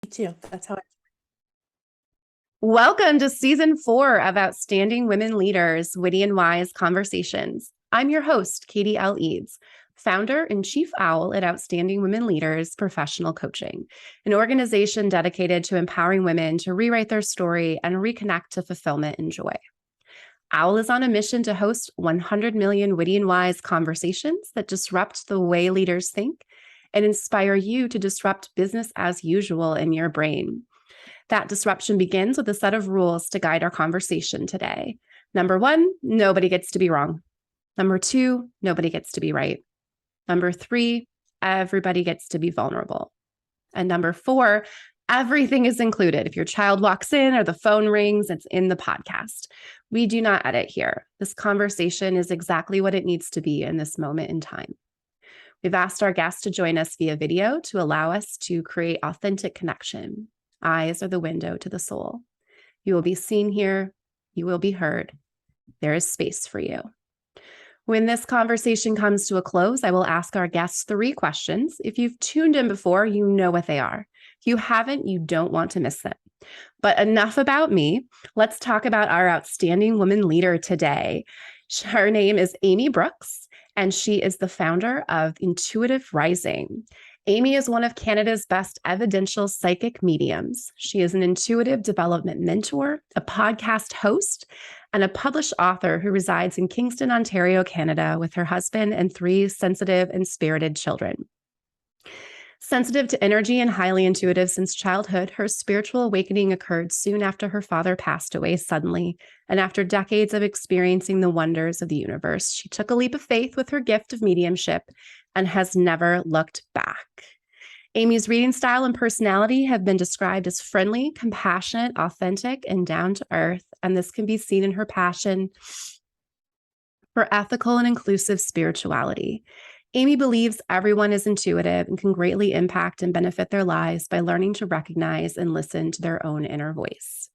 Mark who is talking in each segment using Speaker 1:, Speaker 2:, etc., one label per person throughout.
Speaker 1: Me too. That's how
Speaker 2: Welcome to season 4 of Outstanding Women Leaders, Witty and Wise Conversations. I'm your host, Katie L. Eads, founder and chief owl at Outstanding Women Leaders Professional Coaching, an organization dedicated to empowering women to rewrite their story and reconnect to fulfillment and joy. Owl is on a mission to host 100 million witty and wise conversations that disrupt the way leaders think and inspire you to disrupt business as usual in your brain. That disruption begins with a set of rules to guide our conversation today. Number 1, nobody gets to be wrong. Number 2, nobody gets to be right. Number 3, everybody gets to be vulnerable. And number 4, everything is included. If your child walks in or the phone rings, it's in the podcast. We do not edit here. This conversation is exactly what it needs to be in this moment in time. We've asked our guests to join us via video to allow us to create authentic connection. Eyes are the window to the soul. You will be seen here. You will be heard. There is space for you. When this conversation comes to a close, I will ask our guests 3 questions. If you've tuned in before, you know what they are. If you haven't, you don't want to miss them. But enough about me. Let's talk about our outstanding woman leader today. Her name is Amy Brookes, and she is the founder of Intuitive Rising. Amy is one of Canada's best evidential psychic mediums. She is an intuitive development mentor, a podcast host, and a published author who resides in Kingston, Ontario, Canada, with her husband and 3 sensitive and spirited children. Sensitive to energy and highly intuitive since childhood, her spiritual awakening occurred soon after her father passed away suddenly, and after decades of experiencing the wonders of the universe, she took a leap of faith with her gift of mediumship and has never looked back. Amy's reading style and personality have been described as friendly, compassionate, authentic, and down to earth, and this can be seen in her passion for ethical and inclusive spirituality. Amy believes everyone is intuitive and can greatly impact and benefit their lives by learning to recognize and listen to their own inner voice.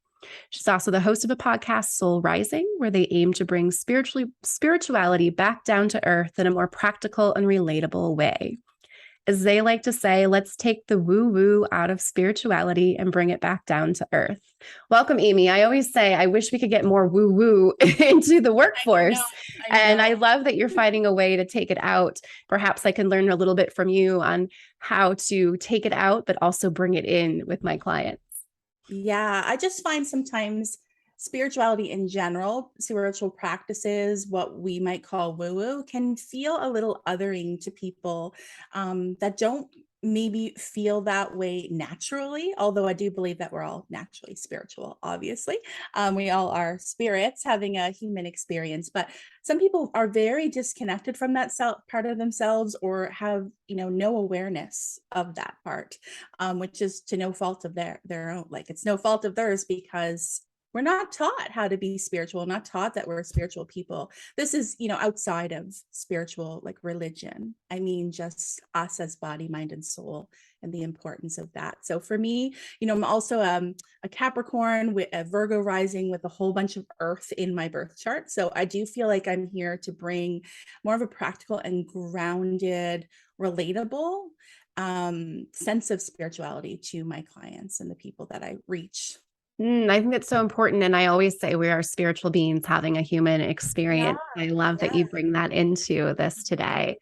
Speaker 2: She's also the host of a podcast, Soul Rising, where they aim to bring spirituality back down to earth in a more practical and relatable way. As they like to say, let's take the woo-woo out of spirituality and bring it back down to earth. Welcome, Amy. I always say, I wish we could get more woo-woo into the workforce. I know. And I love that you're finding a way to take it out. Perhaps I can learn a little bit from you on how to take it out, but also bring it in with my clients.
Speaker 1: Yeah, I just find sometimes spirituality in general, spiritual practices, what we might call woo-woo, can feel a little othering to people that don't maybe feel that way naturally, although I do believe that we're all naturally spiritual, obviously. We all are spirits having a human experience, but some people are very disconnected from that part of themselves, or have, no awareness of that part, which is to no fault of their own. Like, it's no fault of theirs, because we're not taught how to be spiritual, not taught that we're spiritual people. This is, outside of spiritual, like religion. I mean, just us as body, mind, and soul, and the importance of that. So for me, I'm also a Capricorn with a Virgo rising with a whole bunch of earth in my birth chart. So I do feel like I'm here to bring more of a practical and grounded, relatable sense of spirituality to my clients and the people that I reach.
Speaker 2: I think it's so important. And I always say we are spiritual beings having a human experience.
Speaker 1: Yeah,
Speaker 2: I love that you bring that into this today.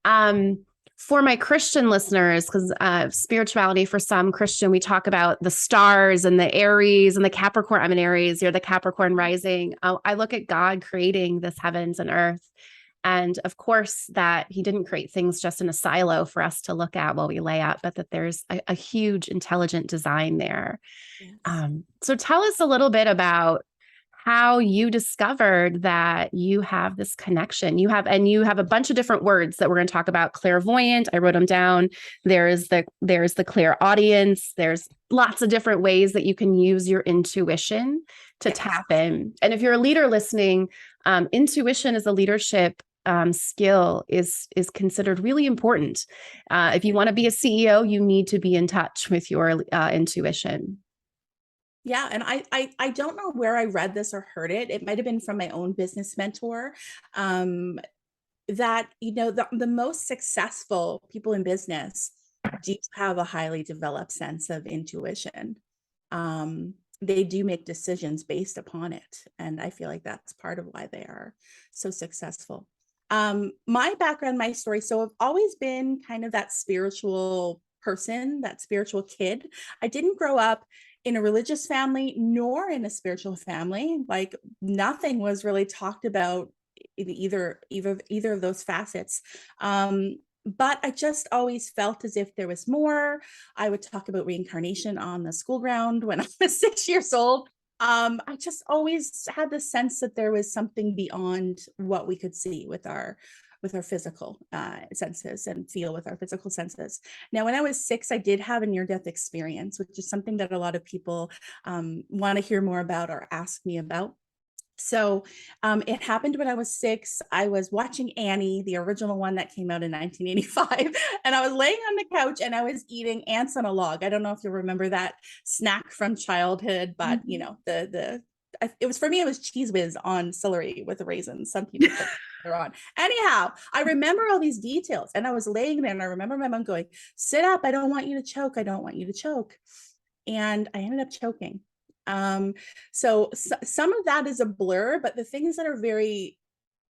Speaker 2: For my Christian listeners, because spirituality for some Christian, we talk about the stars and the Aries and the Capricorn. I'm an Aries, you're the Capricorn rising. I look at God creating this heavens and earth. And of course, that he didn't create things just in a silo for us to look at while we lay out, but that there's a huge intelligent design there.
Speaker 1: Yes.
Speaker 2: So tell us a little bit about how you discovered that you have this connection. You have a bunch of different words that we're going to talk about. Clairvoyant, I wrote them down. There's the clairaudience. There's lots of different ways that you can use your intuition to tap in. And if you're a leader listening, intuition as a leadership skill is considered really important. If you want to be a CEO, you need to be in touch with your intuition.
Speaker 1: Yeah. And I don't know where I read this or heard it. It might have been from my own business mentor, that, the most successful people in business do have a highly developed sense of intuition. They do make decisions based upon it. And I feel like that's part of why they are so successful. My background, my story. So I've always been kind of that spiritual person, that spiritual kid. I didn't grow up in a religious family nor in a spiritual family. Like nothing was really talked about in either of those facets. But I just always felt as if there was more. I would talk about reincarnation on the school ground when I was 6 years old. I just always had the sense that there was something beyond what we could see with our physical senses and feel with our physical senses. Now, when I was 6, I did have a near-death experience, which is something that a lot of people want to hear more about or ask me about. So it happened when I was 6. I was watching Annie, the original one that came out in 1985, and I was laying on the couch and I was eating ants on a log. I don't know if you remember that snack from childhood, but you know, it was, for me, it was Cheese Whiz on celery with raisins. Some people put it on. Anyhow, I remember all these details, and I was laying there and I remember my mom going, "Sit up, I don't want you to choke. I don't want you to choke." And I ended up choking. So some of that is a blur, but the things that are very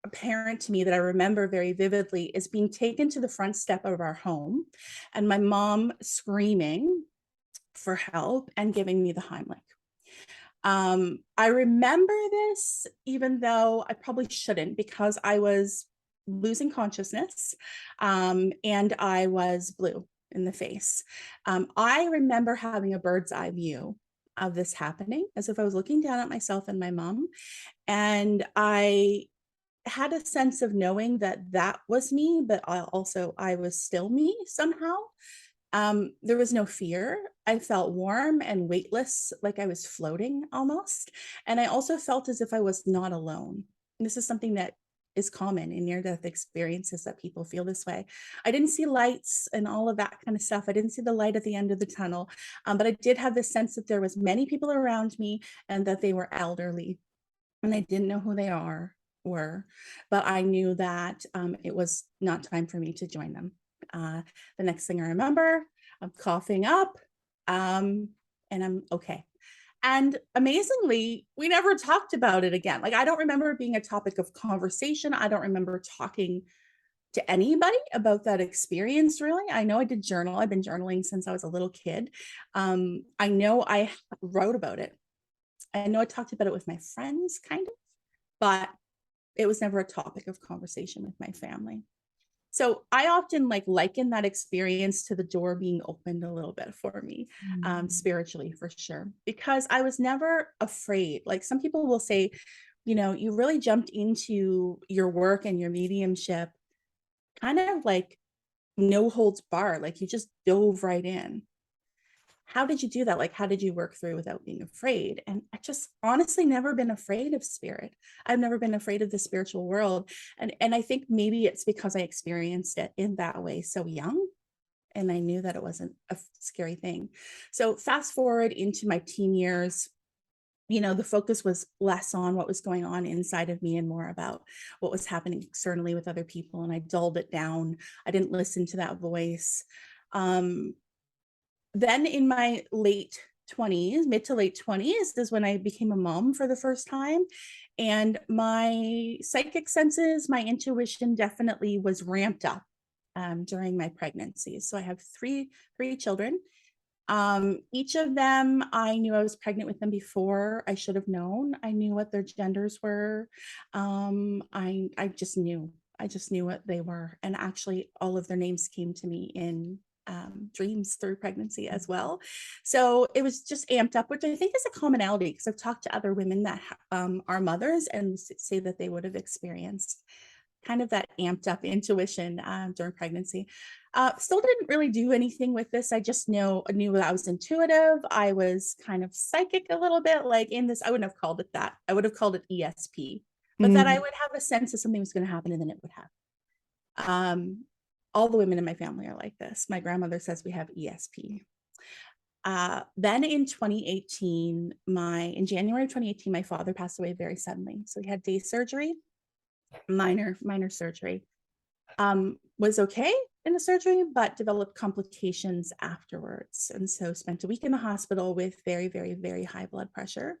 Speaker 1: apparent to me that I remember very vividly is being taken to the front step of our home and my mom screaming for help and giving me the Heimlich. I remember this, even though I probably shouldn't, because I was losing consciousness, and I was blue in the face. I remember having a bird's eye view of this happening, as if I was looking down at myself and my mom. And I had a sense of knowing that that was me, but I was still me somehow. There was no fear. I felt warm and weightless, like I was floating almost. And I also felt as if I was not alone. And this is something that is common in near-death experiences, that people feel this way. I didn't see lights and all of that kind of stuff. I didn't see the light at the end of the tunnel, but I did have this sense that there was many people around me and that they were elderly, and I didn't know who they were, but I knew that it was not time for me to join them. The next thing I remember, I'm coughing up, and I'm okay. And amazingly, we never talked about it again. Like, I don't remember it being a topic of conversation. I don't remember talking to anybody about that experience, really. I know I did journal. I've been journaling since I was a little kid. I know I wrote about it. I know I talked about it with my friends, kind of, but it was never a topic of conversation with my family. So I often liken that experience to the door being opened a little bit for me, spiritually, for sure, because I was never afraid. Like, some people will say, you know, you really jumped into your work and your mediumship kind of like no holds barred, like you just dove right in. How did you do that? Like, how did you work through without being afraid? And I just honestly never been afraid of spirit. I've never been afraid of the spiritual world. And I think maybe it's because I experienced it in that way so young. And I knew that it wasn't a scary thing. So fast forward into my teen years, you know, the focus was less on what was going on inside of me and more about what was happening externally with other people. And I dulled it down. I didn't listen to that voice. Then in my late 20s, mid to late 20s, is when I became a mom for the first time. And my psychic senses, my intuition definitely was ramped up during my pregnancy. So I have three children. Each of them, I knew I was pregnant with them before I should have known. I knew what their genders were. I just knew. I just knew what they were. And actually, all of their names came to me in dreams through pregnancy as well. So it was just amped up, which I think is a commonality, because I've talked to other women that are mothers and say that they would have experienced kind of that amped up intuition during pregnancy. Still didn't really do anything with this. I just knew that I was intuitive. I was kind of psychic a little bit, like in this, I wouldn't have called it that. I would have called it ESP, but that I would have a sense that something was going to happen and then it would happen. All the women in my family are like this. My grandmother says we have ESP. Then in 2018, in January of 2018, my father passed away very suddenly. So he had day surgery, minor surgery. Was okay in the surgery, but developed complications afterwards. And so spent a week in the hospital with very, very, very high blood pressure,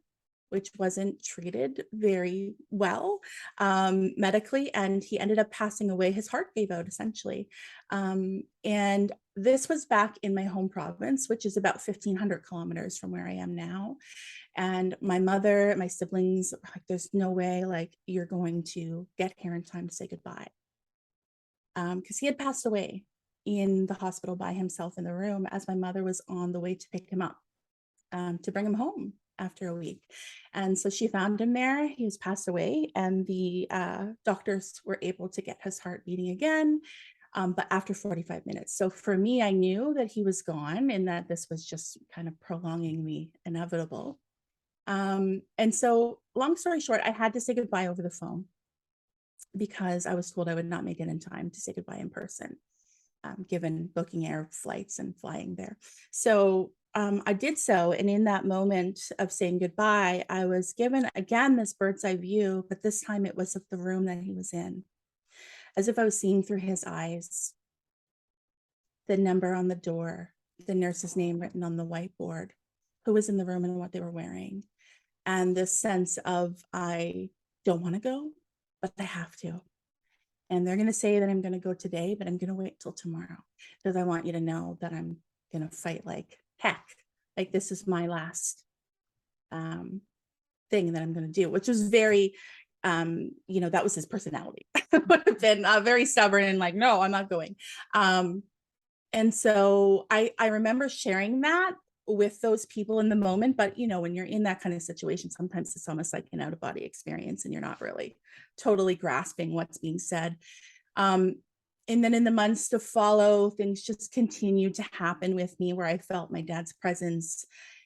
Speaker 1: which wasn't treated very well medically. And he ended up passing away. His heart gave out essentially. And this was back in my home province, which is about 1,500 kilometers from where I am now. And my mother, my siblings, like, there's no way like you're going to get here in time to say goodbye. Because he had passed away in the hospital by himself in the room as my mother was on the way to pick him up to bring him home after a week. And so she found him there. He was passed away, and the doctors were able to get his heart beating again, but after 45 minutes. So for me, I knew that he was gone and that this was just kind of prolonging the inevitable. And so long story short, I had to say goodbye over the phone because I was told I would not make it in time to say goodbye in person, given booking air flights and flying there. So I did so. And in that moment of saying goodbye, I was given again this bird's eye view, but this time it was of the room that he was in, as if I was seeing through his eyes. The number on the door, the nurse's name written on the whiteboard, who was in the room and what they were wearing. And this sense of, I don't want to go, but I have to. And they're going to say that I'm going to go today, but I'm going to wait till tomorrow because I want you to know that I'm going to fight like heck. Like this is my last thing that I'm going to do, which was very, that was his personality. Would have been very stubborn and like, no, I'm not going. And so I remember sharing that with those people in the moment. But, when you're in that kind of situation, sometimes it's almost like an out-of-body experience and you're not really totally grasping what's being said. And then in the months to follow, things just continued to happen with me where I felt my dad's presence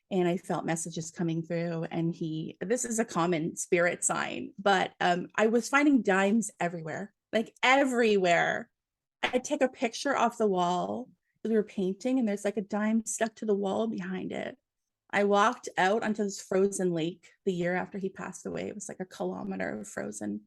Speaker 1: and I felt messages coming through. And this is a common spirit sign, but I was finding dimes everywhere, like everywhere. I'd take a picture off the wall. We were painting and there's like a dime stuck to the wall behind it. I walked out onto this frozen lake the year after he passed away. It was like a kilometer of frozen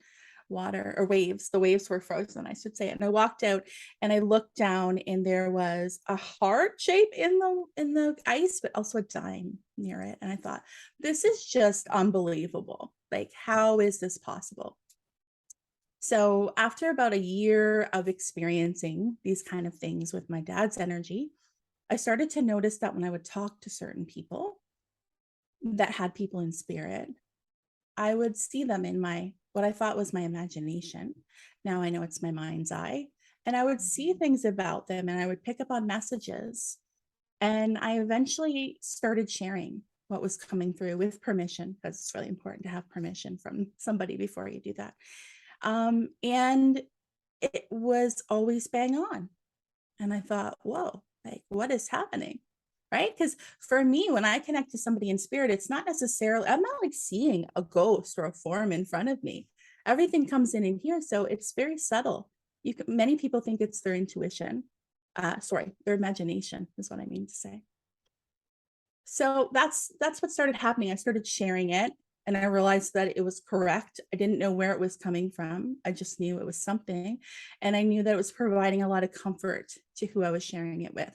Speaker 1: water or waves. The waves were frozen, I should say. And I walked out and I looked down and there was a heart shape in the ice, but also a dime near it. And I thought, this is just unbelievable. Like, how is this possible? So after about a year of experiencing these kind of things with my dad's energy, I started to notice that when I would talk to certain people that had people in spirit, I would see them in what I thought was my imagination. Now I know it's my mind's eye. And I would see things about them and I would pick up on messages. And I eventually started sharing what was coming through with permission, because it's really important to have permission from somebody before you do that. And it was always bang on. And I thought, whoa, like what is happening? Right? Because for me, when I connect to somebody in spirit, it's not necessarily, I'm not like seeing a ghost or a form in front of me. Everything comes in here. So it's very subtle. Many people think it's their intuition. Their imagination is what I mean to say. So that's what started happening. I started sharing it. And I realized that it was correct. I didn't know where it was coming from. I just knew it was something. And I knew that it was providing a lot of comfort to who I was sharing it with.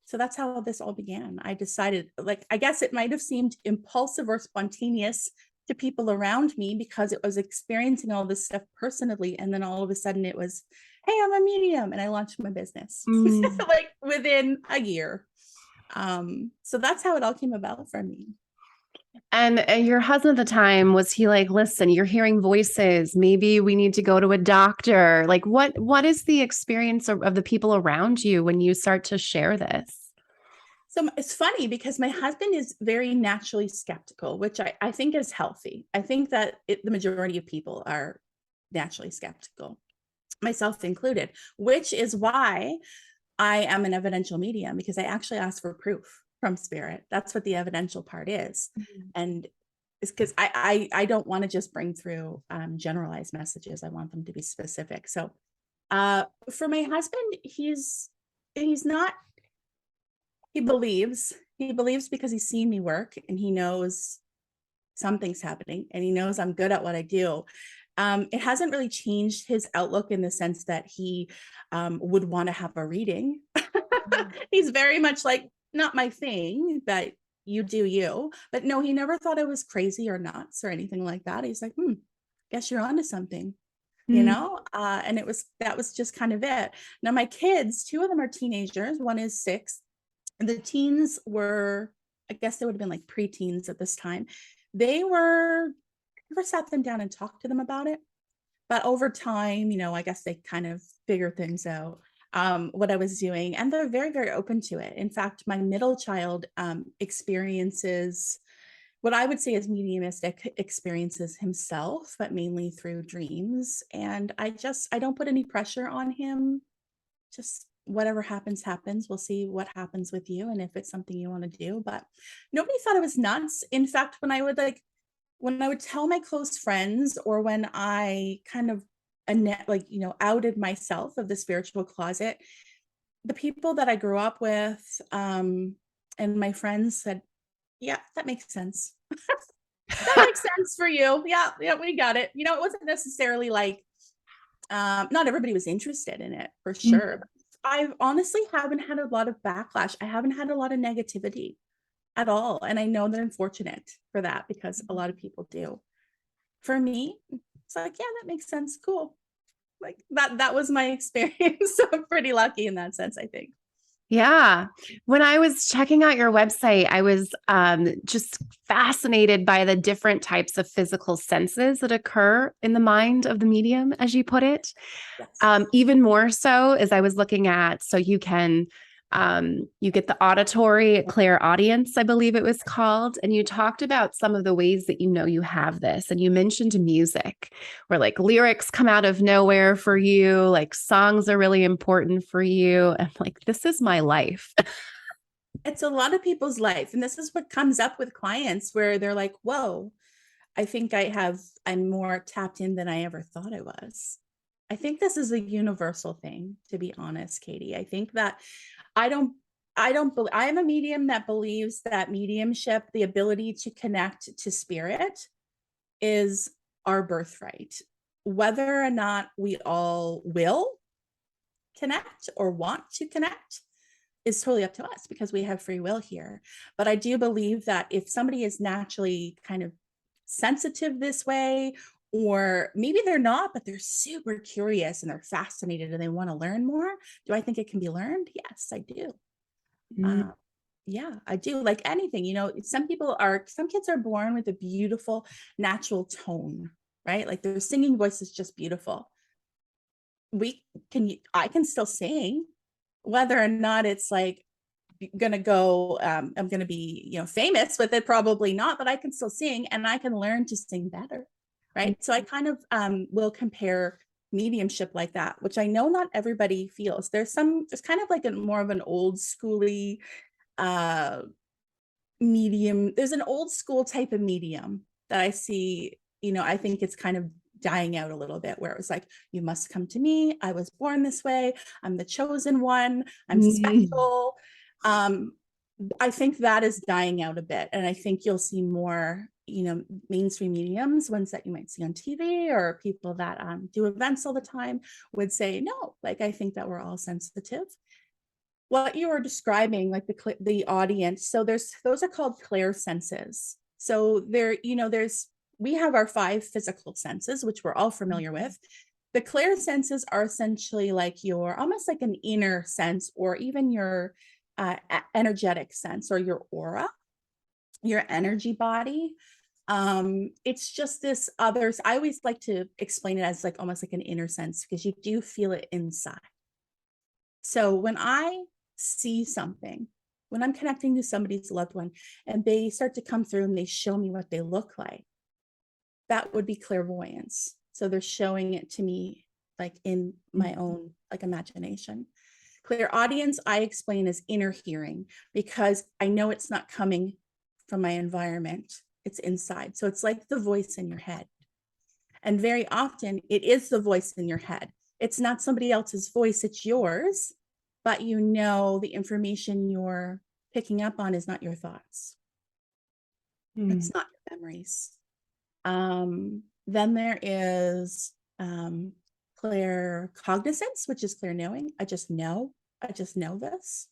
Speaker 1: So that's how this all began. I decided, I guess it might have seemed impulsive or spontaneous to people around me because it was experiencing all this stuff personally. And then all of a sudden it was, hey, I'm a medium. And I launched my business within a year. So that's how it all came about for me.
Speaker 2: And your husband at the time, was he like, listen, you're hearing voices, maybe we need to go to a doctor? Like what is the experience of the people around you when you start to share this?
Speaker 1: So it's funny because my husband is very naturally skeptical, which I think is healthy. I think that the majority of people are naturally skeptical, myself included, which is why I am an evidential medium, because I actually ask for proof from spirit. That's what the evidential part is. Mm-hmm. And it's because I don't want to just bring through generalized messages. I want them to be specific. So for my husband, he's not, he believes because he's seen me work and he knows something's happening and he knows I'm good at what I do. It hasn't really changed his outlook in the sense that he would want to have a reading. He's very much like, not my thing, but you do you. But no, he never thought I was crazy or nuts or anything like that. He's like, guess you're onto something,
Speaker 2: Mm.
Speaker 1: and that was just kind of it. Now, my kids, two of them are teenagers, one is 6. The teens were, I guess they would have been like preteens at this time. They were, never sat them down and talked to them about it. But over time, I guess they kind of figured things out, what I was doing. And they're very, very open to it. In fact, my middle child experiences what I would say is mediumistic experiences himself, but mainly through dreams. And I don't put any pressure on him. Just whatever happens, happens. We'll see what happens with you and if it's something you want to do. But nobody thought I was nuts. In fact, when I would tell my close friends, or when I kind of outed myself of the spiritual closet, the people that I grew up with, and my friends said, yeah, that makes sense. That makes sense for you. Yeah, we got it. It wasn't necessarily like, not everybody was interested in it, for sure. But I honestly haven't had a lot of backlash. I haven't had a lot of negativity at all. And I know that I'm fortunate for that, because a lot of people do. For me, it's like, yeah, that makes sense. Cool. Like that was my experience. So I'm pretty lucky in that sense, I think.
Speaker 2: Yeah. When I was checking out your website, I was just fascinated by the different types of physical senses that occur in the mind of the medium, as you put it.
Speaker 1: Yes.
Speaker 2: Even more so as I was looking at, so you get the auditory clairaudience, I believe it was called. And you talked about some of the ways that you have this. And you mentioned music, where like lyrics come out of nowhere for you, like songs are really important for you. And like, this is my life.
Speaker 1: It's a lot of people's life. And this is what comes up with clients, where they're like, whoa, I think I'm more tapped in than I ever thought I was. I think this is a universal thing, to be honest, Katie. I think that I don't, I am a medium that believes that mediumship, the ability to connect to spirit, is our birthright. Whether or not we all will connect or want to connect is totally up to us, because we have free will here. But I do believe that if somebody is naturally kind of sensitive this way, or maybe they're not, but they're super curious and they're fascinated and they want to learn more, do I think it can be learned? Yes, I do.
Speaker 2: Mm.
Speaker 1: Yeah, I do. Like anything, some kids are born with a beautiful natural tone, right? Like their singing voice is just beautiful. I can still sing, whether or not it's like gonna go, I'm gonna be, famous with it, probably not, but I can still sing and I can learn to sing better. Right. So I kind of will compare mediumship like that, which I know not everybody feels. There's kind of like more of an old schooly uh medium. There's an old school type of medium that I see, I think it's kind of dying out a little bit, where it was like, you must come to me. I was born this way. I'm the chosen one. I'm
Speaker 2: Mm.
Speaker 1: special. Um, I think that is dying out a bit. And I think you'll see more, mainstream mediums, ones that you might see on TV, or people that do events all the time, would say, no, like, I think that we're all sensitive. What you were describing, like the audience, so those are called clair senses. So we have our 5 physical senses, which we're all familiar with. The clair senses are essentially like almost like an inner sense, or even your energetic sense, or your aura, your energy body. It's just this others. I always like to explain it as like almost like an inner sense, because you do feel it inside. So when I see something, when I'm connecting to somebody's loved one and they start to come through and they show me what they look like, that would be clairvoyance. So they're showing it to me like in my own like imagination. Clairaudience, I explain as inner hearing, because I know it's not coming from my environment. It's inside. So it's like the voice in your head. And very often it is the voice in your head. It's not somebody else's voice, it's yours, but the information you're picking up on is not your thoughts.
Speaker 2: Mm.
Speaker 1: It's not your memories. Um, Then there is claircognizance, which is clear knowing. I just know this,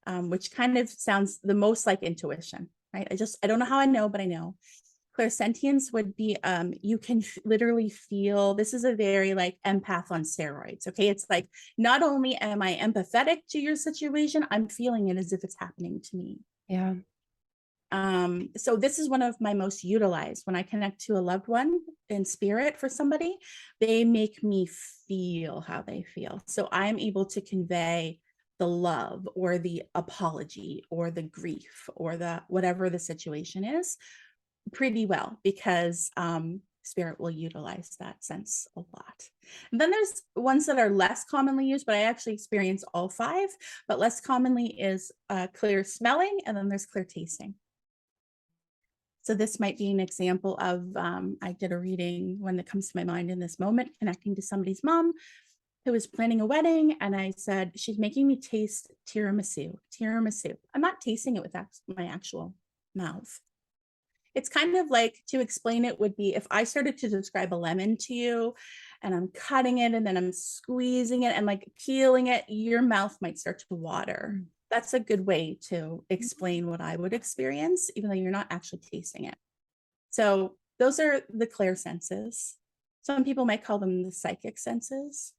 Speaker 1: which kind of sounds the most like intuition, right? I don't know how I know, but I know. Clairsentience would be you can literally feel, this is a very like empath on steroids. Okay, it's like not only am I empathetic to your situation, I'm feeling it as if it's happening to me.
Speaker 2: Yeah.
Speaker 1: So this is one of my most utilized. When I connect to a loved one in spirit for somebody, they make me feel how they feel. So I'm able to convey the love or the apology or the grief or the whatever the situation is pretty well, because spirit will utilize that sense a lot. And then there's ones that are less commonly used, but I actually experience all five. But less commonly is clear smelling, and then there's clear tasting. So this might be an example of, I did a reading when it comes to my mind in this moment, connecting to somebody's mom who was planning a wedding. And I said, she's making me taste tiramisu. I'm not tasting it with my actual mouth. It's kind of like, to explain it would be if I started to describe a lemon to you and I'm cutting it and then I'm squeezing it and like peeling it, your mouth might start to water. That's a good way to explain what I would experience, even though you're not actually tasting it. So those are the clair senses. Some people might call them the psychic senses.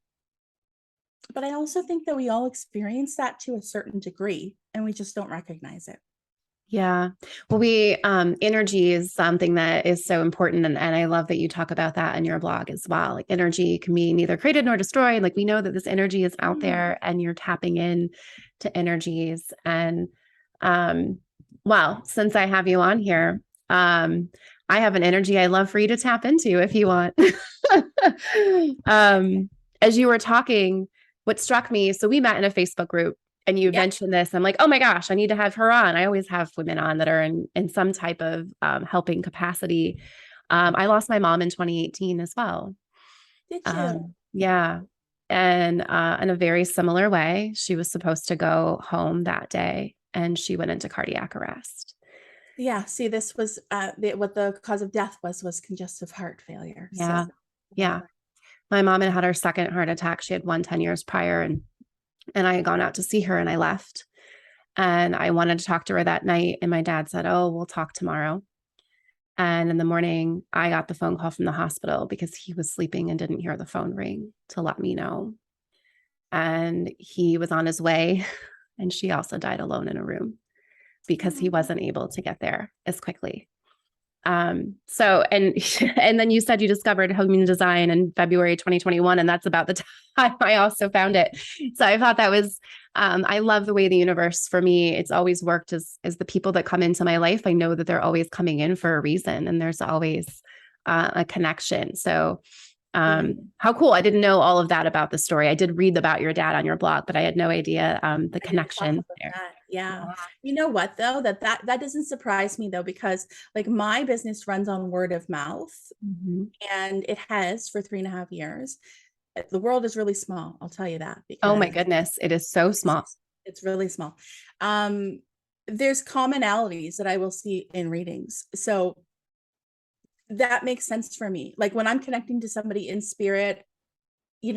Speaker 1: But I also think that we all experience that to a certain degree, and we just don't recognize it.
Speaker 2: Yeah. Well, energy is something that is so important. And I love that you talk about that in your blog as well. Like energy can be neither created nor destroyed. Like we know that this energy is out there and you're tapping in to energies. And, well, since I have you on here, I have an energy I love for you to tap into if you want. As you were talking, what struck me, so we met in a Facebook group. And you mentioned this, I'm like, oh my gosh, I need to have her on. I always have women on that are in some type of helping capacity. I lost my mom in 2018 as well.
Speaker 1: Did you?
Speaker 2: Yeah. And in a very similar way, she was supposed to go home that day and she went into cardiac arrest.
Speaker 1: Yeah. See, this was what the cause of death was congestive heart failure.
Speaker 2: Yeah.
Speaker 1: So,
Speaker 2: Yeah. My mom had her second heart attack. She had one 10 years prior. And I had gone out to see her and I left. And I wanted to talk to her that night. And my dad said, oh, we'll talk tomorrow. And in the morning, I got the phone call from the hospital because he was sleeping and didn't hear the phone ring to let me know. And he was on his way. And she also died alone in a room because he wasn't able to get there as quickly. And then you said you discovered human design in February 2021, and that's about the time I also found it. So I thought that was, I love the way the universe, for me, it's always worked as the people that come into my life. I know that they're always coming in for a reason, and there's always a connection. So how cool. I didn't know all of that about the story. I did read about your dad on your blog, but I had no idea the connection there.
Speaker 1: Yeah. You know what though, that doesn't surprise me though, because like my business runs on word of mouth, and it has for 3.5 years. The world is really small. I'll tell you that.
Speaker 2: Oh my goodness. It is so small.
Speaker 1: It's really small. There's commonalities that I will see in readings. So that makes sense for me. Like when I'm connecting to somebody in spirit,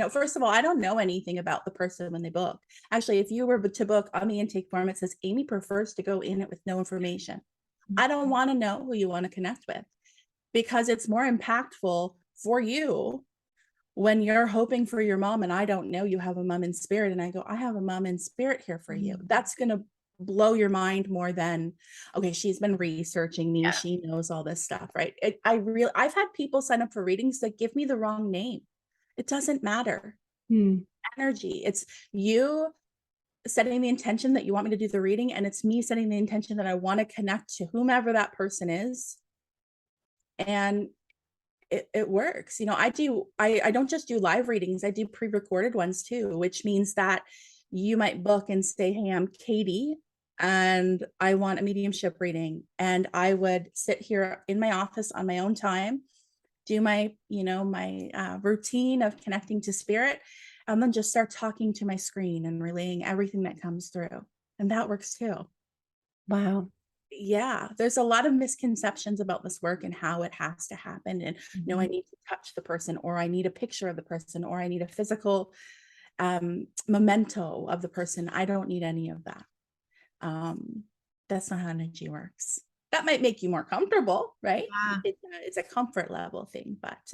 Speaker 1: first of all, I don't know anything about the person when they book. Actually, if you were to book on the intake form, it says Amy prefers to go in it with no information. I don't want to know who you want to connect with, because it's more impactful for you when you're hoping for your mom and I don't know you have a mom in spirit, and I go, I have a mom in spirit here for you. That's going to blow your mind more than, okay, she's been researching me. Yeah. She knows all this stuff, right? I've had people sign up for readings that give me the wrong name. It doesn't matter. Energy. It's you setting the intention that you want me to do the reading, and it's me setting the intention that I want to connect to whomever that person is. And it works. I don't just do live readings. I do pre-recorded ones too, which means that you might book and say, hey, I'm Katie and I want a mediumship reading. And I would sit here in my office on my own time, do my routine of connecting to spirit, and then just start talking to my screen and relaying everything that comes through. And that works too.
Speaker 2: Wow.
Speaker 1: Yeah, there's a lot of misconceptions about this work and how it has to happen. And no, I
Speaker 2: Mhm.
Speaker 1: need to touch the person, or I need a picture of the person, or I need a physical memento of the person. I don't need any of that. Um, that's not how energy works. That might make you more comfortable, right?
Speaker 2: Yeah.
Speaker 1: It's a comfort level thing, but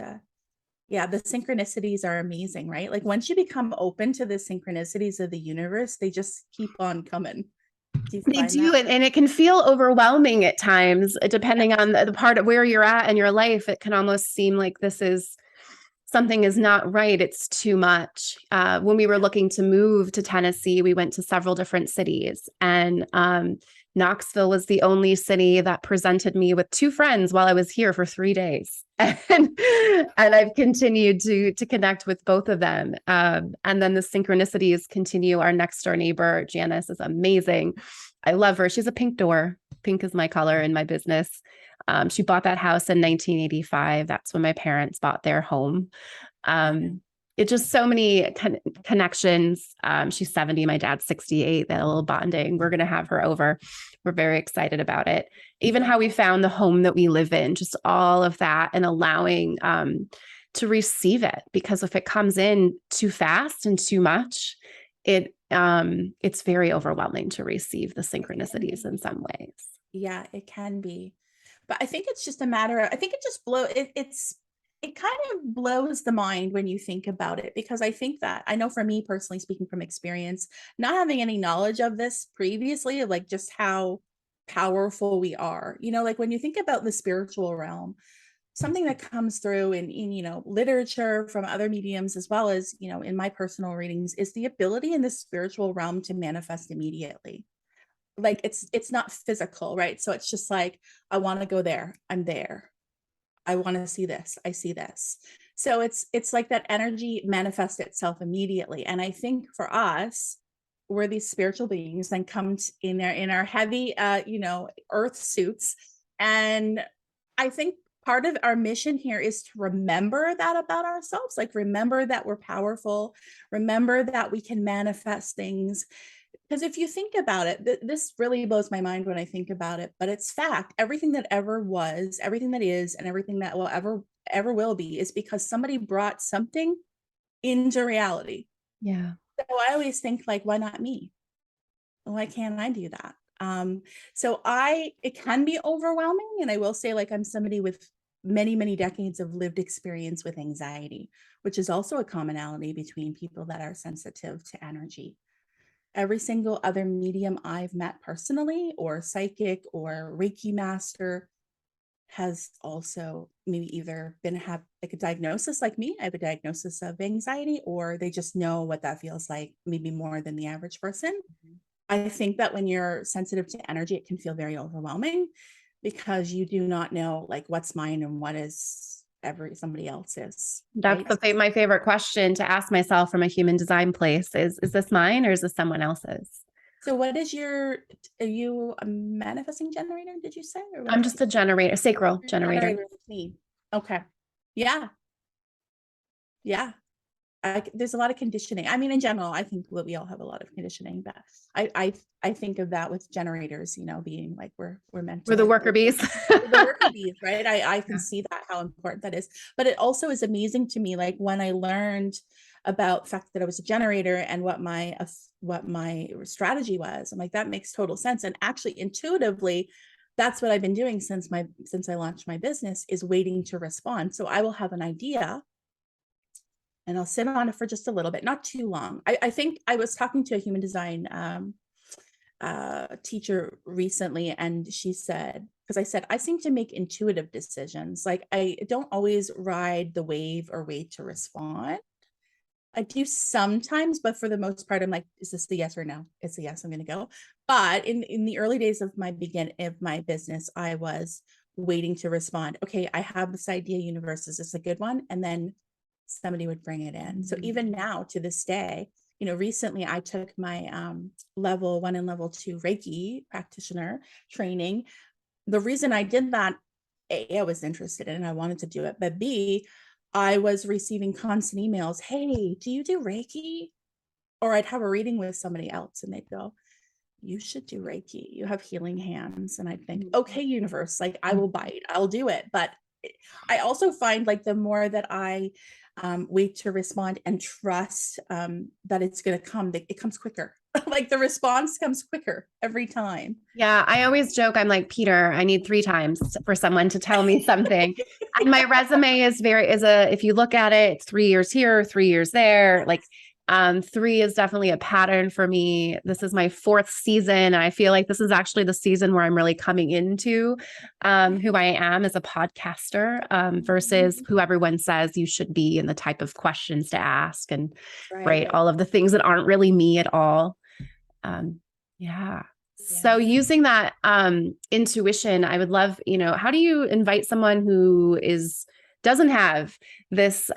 Speaker 1: yeah, the synchronicities are amazing, right? Like once you become open to the synchronicities of the universe, they just keep on coming. Do you
Speaker 2: They
Speaker 1: find that?
Speaker 2: do, and it can feel overwhelming at times,
Speaker 1: Yeah.
Speaker 2: depending on the part of where you're at in your life. It can almost seem like this is something is not right. It's too much. When we were looking to move to Tennessee, we went to several different cities, and Knoxville was the only city that presented me with two friends while I was here for 3 days. And I've continued to connect with both of them. And then the synchronicities continue. Our next door neighbor, Janice, is amazing. I love her. She's a pink door. Pink is my color in my business. She bought that house in 1985. That's when my parents bought their home. It's just so many connections. She's 70, my dad's 68. That little bonding. We're going to have her over. We're very excited about it. Even how we found the home that we live in, just all of that, and allowing to receive it. Because if it comes in too fast and too much, it's very overwhelming to receive the synchronicities in some ways.
Speaker 1: Yeah, it can be. But I think it's just a matter of, I think it just it kind of blows the mind when you think about it, because I think that, I know for me personally, speaking from experience, not having any knowledge of this previously, of like just how powerful we are, like when you think about the spiritual realm, something that comes through in literature from other mediums, as well as in my personal readings, is the ability in the spiritual realm to manifest immediately. Like it's not physical, right? So it's just like, I want to go there, I'm there. I want to see this, I see this. So it's like that energy manifests itself immediately. And I think for us, we're these spiritual beings, then come in there in our heavy earth suits. And I think part of our mission here is to remember that about ourselves. Like, remember that we're powerful, remember that we can manifest things. Because if you think about it, this really blows my mind when I think about it, but it's fact. Everything that ever was, everything that is, and everything that will ever will be is because somebody brought something into reality.
Speaker 2: Yeah.
Speaker 1: So I always think, like, why not me? Why can't I do that? So it can be overwhelming. And I will say, like, I'm somebody with many, many decades of lived experience with anxiety, which is also a commonality between people that are sensitive to energy. Every single other medium I've met personally, or psychic or Reiki master, has also maybe either have like a diagnosis like me. I have a diagnosis of anxiety, or they just know what that feels like, maybe more than the average person. I think that when you're sensitive to energy, it can feel very overwhelming, because you do not know, like, what's mine and what is somebody else's,
Speaker 2: That's
Speaker 1: right?
Speaker 2: my favorite question to ask myself from a human design place is this mine or is this someone else's?
Speaker 1: So are you a manifesting generator, did you say? Or what
Speaker 2: I'm
Speaker 1: did you
Speaker 2: just a generator, sacral generator.
Speaker 1: generator with me? Okay. Yeah. Yeah. There's a lot of conditioning. I mean, in general, I think that we all have a lot of conditioning, but I think of that with generators, being like, we're meant
Speaker 2: We're
Speaker 1: to,
Speaker 2: the
Speaker 1: like,
Speaker 2: worker bees.
Speaker 1: the worker bees, right? I can see that, how important that is. But it also is amazing to me, like, when I learned about the fact that I was a generator and what my strategy was, I'm like, that makes total sense. And actually, intuitively, that's what I've been doing since I launched my business, is waiting to respond. So I will have an idea and I'll sit on it for just a little bit, not too long. I think I was talking to a human design teacher recently, and she said, because I said, I seem to make intuitive decisions. Like, I don't always ride the wave or wait to respond. I do sometimes, but for the most part, I'm like, is this the yes or no? It's a yes, I'm going to go. But in the early days of my business, I was waiting to respond. Okay, I have this idea, universe, is this a good one? And then somebody would bring it in. So even now, to this day, recently I took my level 1 and level 2 Reiki practitioner training. The reason I did that, A, I was interested in it and I wanted to do it, but B, I was receiving constant emails. Hey, do you do Reiki? Or I'd have a reading with somebody else and they'd go, you should do Reiki. You have healing hands. And I think,
Speaker 2: Mm.
Speaker 1: okay, universe, like I will bite, I'll do it. But I also find like the more that I wait to respond and trust that it's going to come, it comes quicker. Like the response comes quicker every time.
Speaker 2: Yeah, I always joke, I'm like, Peter, I need 3 times for someone to tell me something. And my resume if you look at it, it's 3 years here, 3 years there. Like, 3 is definitely a pattern for me. This is my 4th season. And I feel like this is actually the season where I'm really coming into who I am as a podcaster versus who everyone says you should be and the type of questions to ask and right, all of the things that aren't really me at all. Yeah. So using that intuition, I would love, how do you invite someone who doesn't have this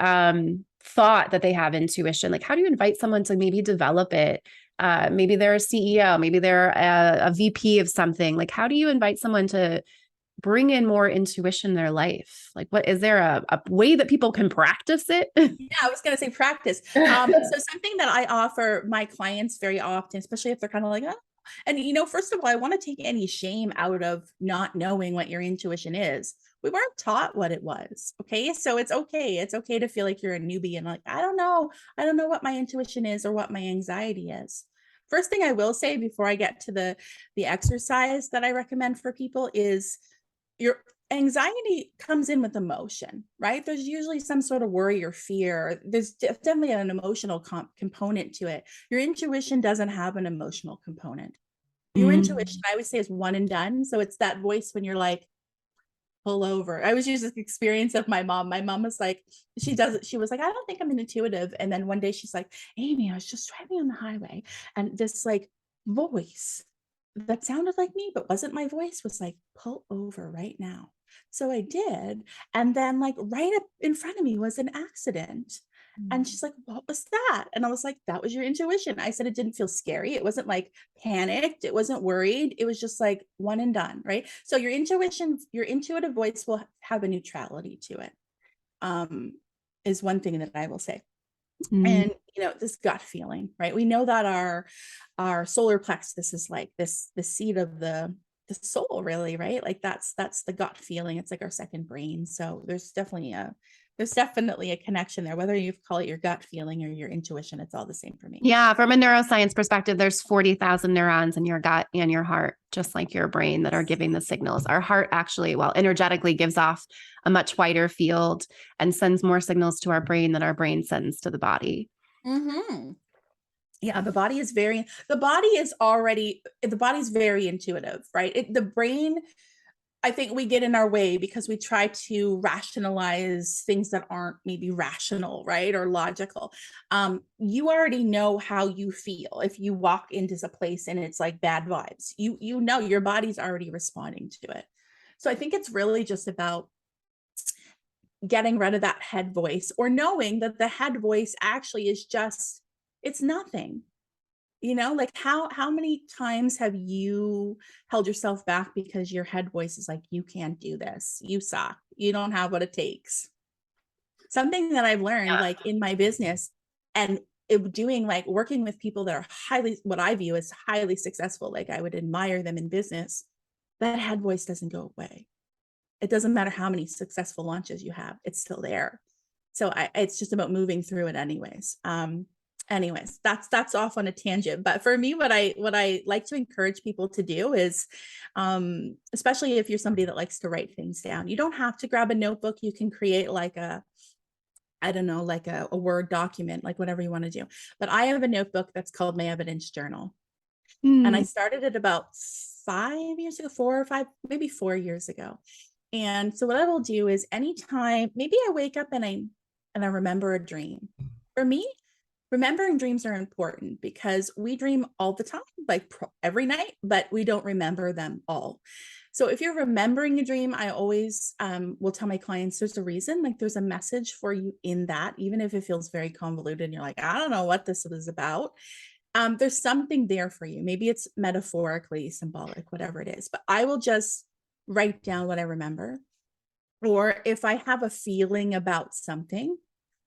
Speaker 2: thought that they have intuition? Like, how do you invite someone to maybe develop it? Maybe they're a CEO, maybe they're a VP of something. Like, how do you invite someone to bring in more intuition in their life? Like, is there a way that people can practice it?
Speaker 1: Yeah, I was going to say practice. So something that I offer my clients very often, especially if they're kind of like, oh. And, first of all, I want to take any shame out of not knowing what your intuition is. We weren't taught what it was. Okay. So it's okay. It's okay to feel like you're a newbie and like, I don't know. I don't know what my intuition is or what my anxiety is. First thing I will say before I get to the exercise that I recommend for people is your anxiety comes in with emotion, right? There's usually some sort of worry or fear. There's definitely an emotional component to it. Your intuition doesn't have an emotional component. Your intuition, I would say, is one and done. So it's that voice when you're like, pull over. I was using this experience of my mom. My mom was like, she was like, I don't think I'm an intuitive. And then one day she's like, Amy, I was just driving on the highway and this like voice that sounded like me, but wasn't my voice, was like, pull over right now. So I did. And then like right up in front of me was an accident. And she's like, what was that? And I was like, that was your intuition. I said, it didn't feel scary. It wasn't like panicked. It wasn't worried. It was just like one and done. Right. So your intuition, your intuitive voice will have a neutrality to it. Is one thing that I will say. And this gut feeling, right? We know that our solar plexus is like this the seat of the soul, really, right? Like that's the gut feeling. It's like our second brain. So there's definitely a connection there, whether you call it your gut feeling or your intuition. It's all the same for me.
Speaker 2: Yeah, from a neuroscience perspective, there's 40,000 neurons in your gut and your heart, just like your brain, that are giving the signals. Our heart actually, energetically gives off a much wider field and sends more signals to our brain than our brain sends to the body.
Speaker 1: Mm-hmm. Yeah, the body is very intuitive, right? The brain, I think we get in our way because we try to rationalize things that aren't maybe rational, right? Or logical. You already know how you feel. If you walk into a place and it's like bad vibes, you know your body's already responding to it. So I think it's really just about getting rid of that head voice, or knowing that the head voice actually is just, it's nothing. Like how many times have you held yourself back because your head voice is like, you can't do this, you suck, you don't have what it takes. Something that I've learned like in my business and doing like working with people that are what I view as highly successful, like I would admire them in business, that head voice doesn't go away. It doesn't matter how many successful launches you have, it's still there. So it's just about moving through it anyways. That's off on a tangent. But for me, what I like to encourage people to do is, especially if you're somebody that likes to write things down, you don't have to grab a notebook. You can create like a Word document, like whatever you want to do. But I have a notebook that's called my evidence journal. And I started it about 5 years ago, 4 or 5, maybe 4 years ago. And so what I will do is anytime, maybe I wake up and I remember a dream. For me, remembering dreams are important because we dream all the time, like every night, but we don't remember them all. So if you're remembering a dream, I always will tell my clients there's a reason, like there's a message for you in that, even if it feels very convoluted and you're like, I don't know what this is about. There's something there for you. Maybe it's metaphorically symbolic, whatever it is, but I will just write down what I remember. Or if I have a feeling about something,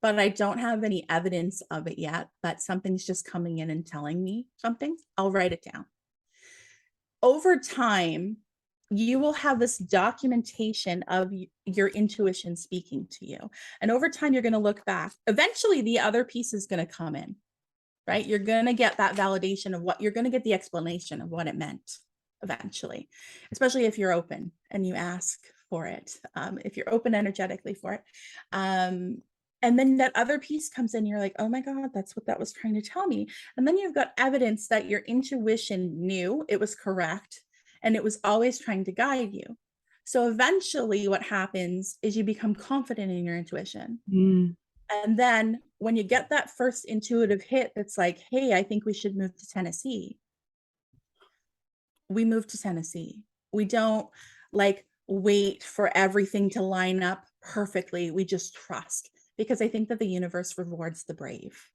Speaker 1: but I don't have any evidence of it yet, but something's just coming in and telling me something, I'll write it down. over time, you will have this documentation of your intuition speaking to you. And over time, you're going to look back. Eventually, the other piece is going to come in, right? You're going to get that validation of what you're going to get, the explanation of what it meant eventually, especially if you're open and you ask for it, if you're open energetically for it. And then that other piece comes in, you're like, oh my God, that's what that was trying to tell me. And then you've got evidence that your intuition knew it was correct and it was always trying to guide you. So eventually what happens is you become confident in your intuition. And then when you get that first intuitive hit, that's like, hey, I think we should move to Tennessee. We move to Tennessee. We don't like wait for everything to line up perfectly. We just trust, because I think that the universe rewards the brave.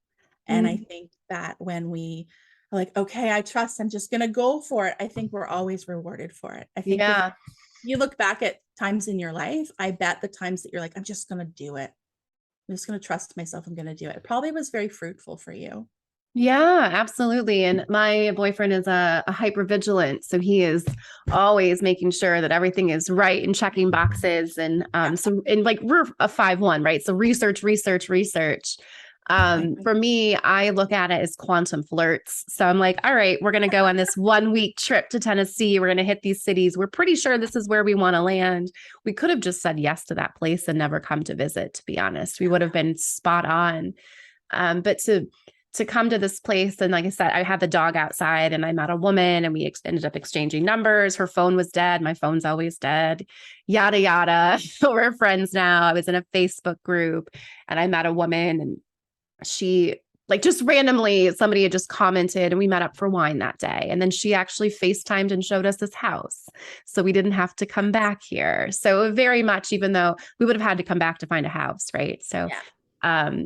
Speaker 1: And I think that when we are like, okay, I trust, I'm just going to go for it, I think we're always rewarded for it. I think if you look back at times in your life, I bet the times that you're like, I'm just going to do it. I'm just going to trust myself. I'm going to do it. It probably was very fruitful for you.
Speaker 2: Yeah, absolutely. And my boyfriend is a hypervigilant. So he is always making sure that everything is right and checking boxes. And like we're a 5-1, right? So research. For me, I look at it as quantum flirts. So I'm like, all right, we're going to go on this 1-week trip to Tennessee. We're going to hit these cities. We're pretty sure this is where we want to land. We could have just said yes to that place and never come to visit, to be honest. We would have been spot on. But to come to this place. And like I said, I had the dog outside and I met a woman and we ended up exchanging numbers. Her phone was dead. My phone's always dead, yada, yada. We're friends now. I was in a Facebook group and I met a woman and she like just randomly, somebody had just commented and we met up for wine that day. And then she actually FaceTimed and showed us this house. So we didn't have to come back here. So very much, even though we would have had to come back to find a house. Right. So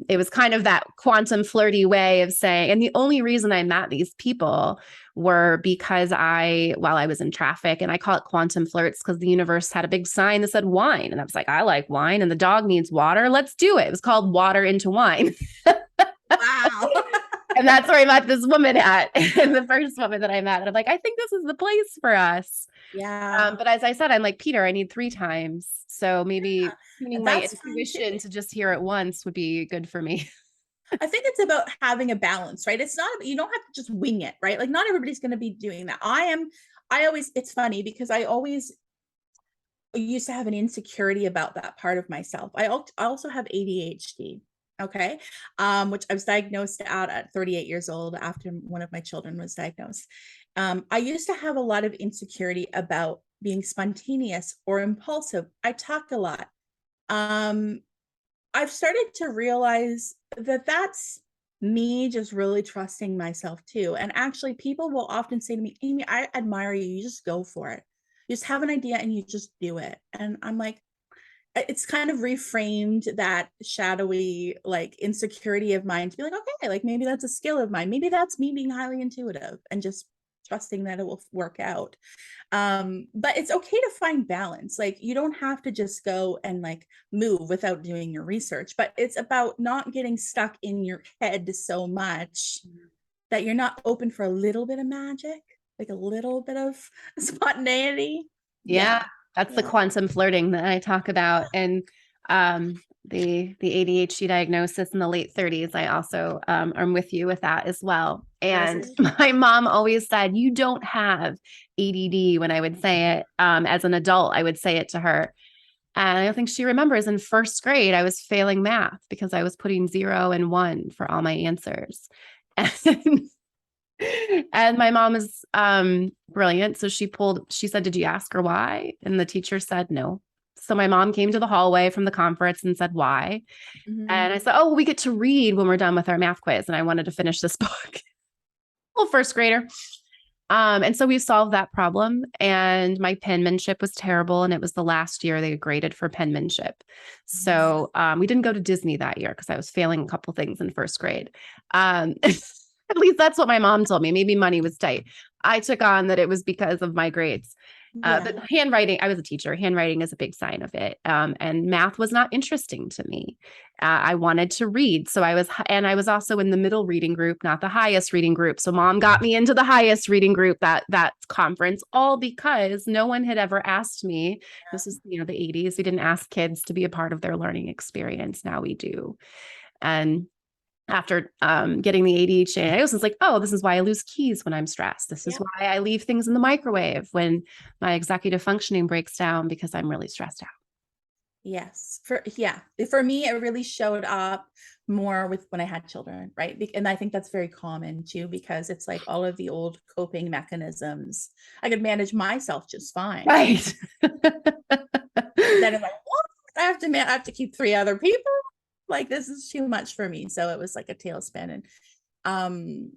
Speaker 2: it was kind of that quantum flirty way of saying, and the only reason I met these people were because while I was in traffic, and I call it quantum flirts because the universe had a big sign that said wine. And I was like, I like wine and the dog needs water. Let's do it. It was called Water into Wine.
Speaker 1: Wow.
Speaker 2: And that's where I met this woman at, and the first woman that I met. And I'm like, I think this is the place for us.
Speaker 1: Yeah.
Speaker 2: But as I said, I'm like, Peter, I need 3 times. So maybe tuning my intuition to just hear it once would be good for me.
Speaker 1: I think it's about having a balance, right? It's not, you don't have to just wing it, right? Like not everybody's going to be doing that. It's funny because I always used to have an insecurity about that part of myself. I also have ADHD. Okay. Which I was diagnosed at 38 years old after one of my children was diagnosed. I used to have a lot of insecurity about being spontaneous or impulsive. I talked a lot. I've started to realize that that's me just really trusting myself too. And actually people will often say to me, Amy, I admire you. You just go for it. You just have an idea and you just do it. And I'm like, it's kind of reframed that shadowy like insecurity of mine to be like, okay, like maybe that's a skill of mine. Maybe that's me being highly intuitive and just trusting that it will work out. But it's okay to find balance. Like you don't have to just go and like move without doing your research, but it's about not getting stuck in your head so much that you're not open for a little bit of magic, like a little bit of spontaneity.
Speaker 2: Yeah. That's the quantum flirting that I talk about. And the ADHD diagnosis in the late 30s, I also am with you with that as well. And my mom always said, you don't have ADD. When I would say it as an adult, I would say it to her. And I don't think she remembers in first grade, I was failing math because I was putting 0 and 1 for all my answers. And my mom is brilliant. So she said, did you ask her why? And the teacher said no. So my mom came to the hallway from the conference and said, why? And I said, oh, we get to read when we're done with our math quiz. And I wanted to finish this book. Well, first grader. And so we solved that problem. And my penmanship was terrible. And it was the last year they graded for penmanship. So we didn't go to Disney that year because I was failing a couple things in first grade. At least that's what my mom told me. Maybe money was tight. I took on that it was because of my grades. But
Speaker 1: Yeah.
Speaker 2: handwriting, I was a teacher. Handwriting is a big sign of it. And math was not interesting to me. I wanted to read. And I was also in the middle reading group, not the highest reading group. So mom got me into the highest reading group, that conference, all because no one had ever asked me. This is, the 80s. We didn't ask kids to be a part of their learning experience. Now we do. And after getting the ADHD, I was like, oh, this is why I lose keys when I'm stressed. This is why I leave things in the microwave when my executive functioning breaks down because I'm really stressed out.
Speaker 1: Yes. For me, it really showed up more with when I had children, right? And I think that's very common too, because it's like all of the old coping mechanisms. I could manage myself just fine.
Speaker 2: Right.
Speaker 1: Then it's like, what? I have to keep 3 other people. Like, this is too much for me. So it was like a tailspin. And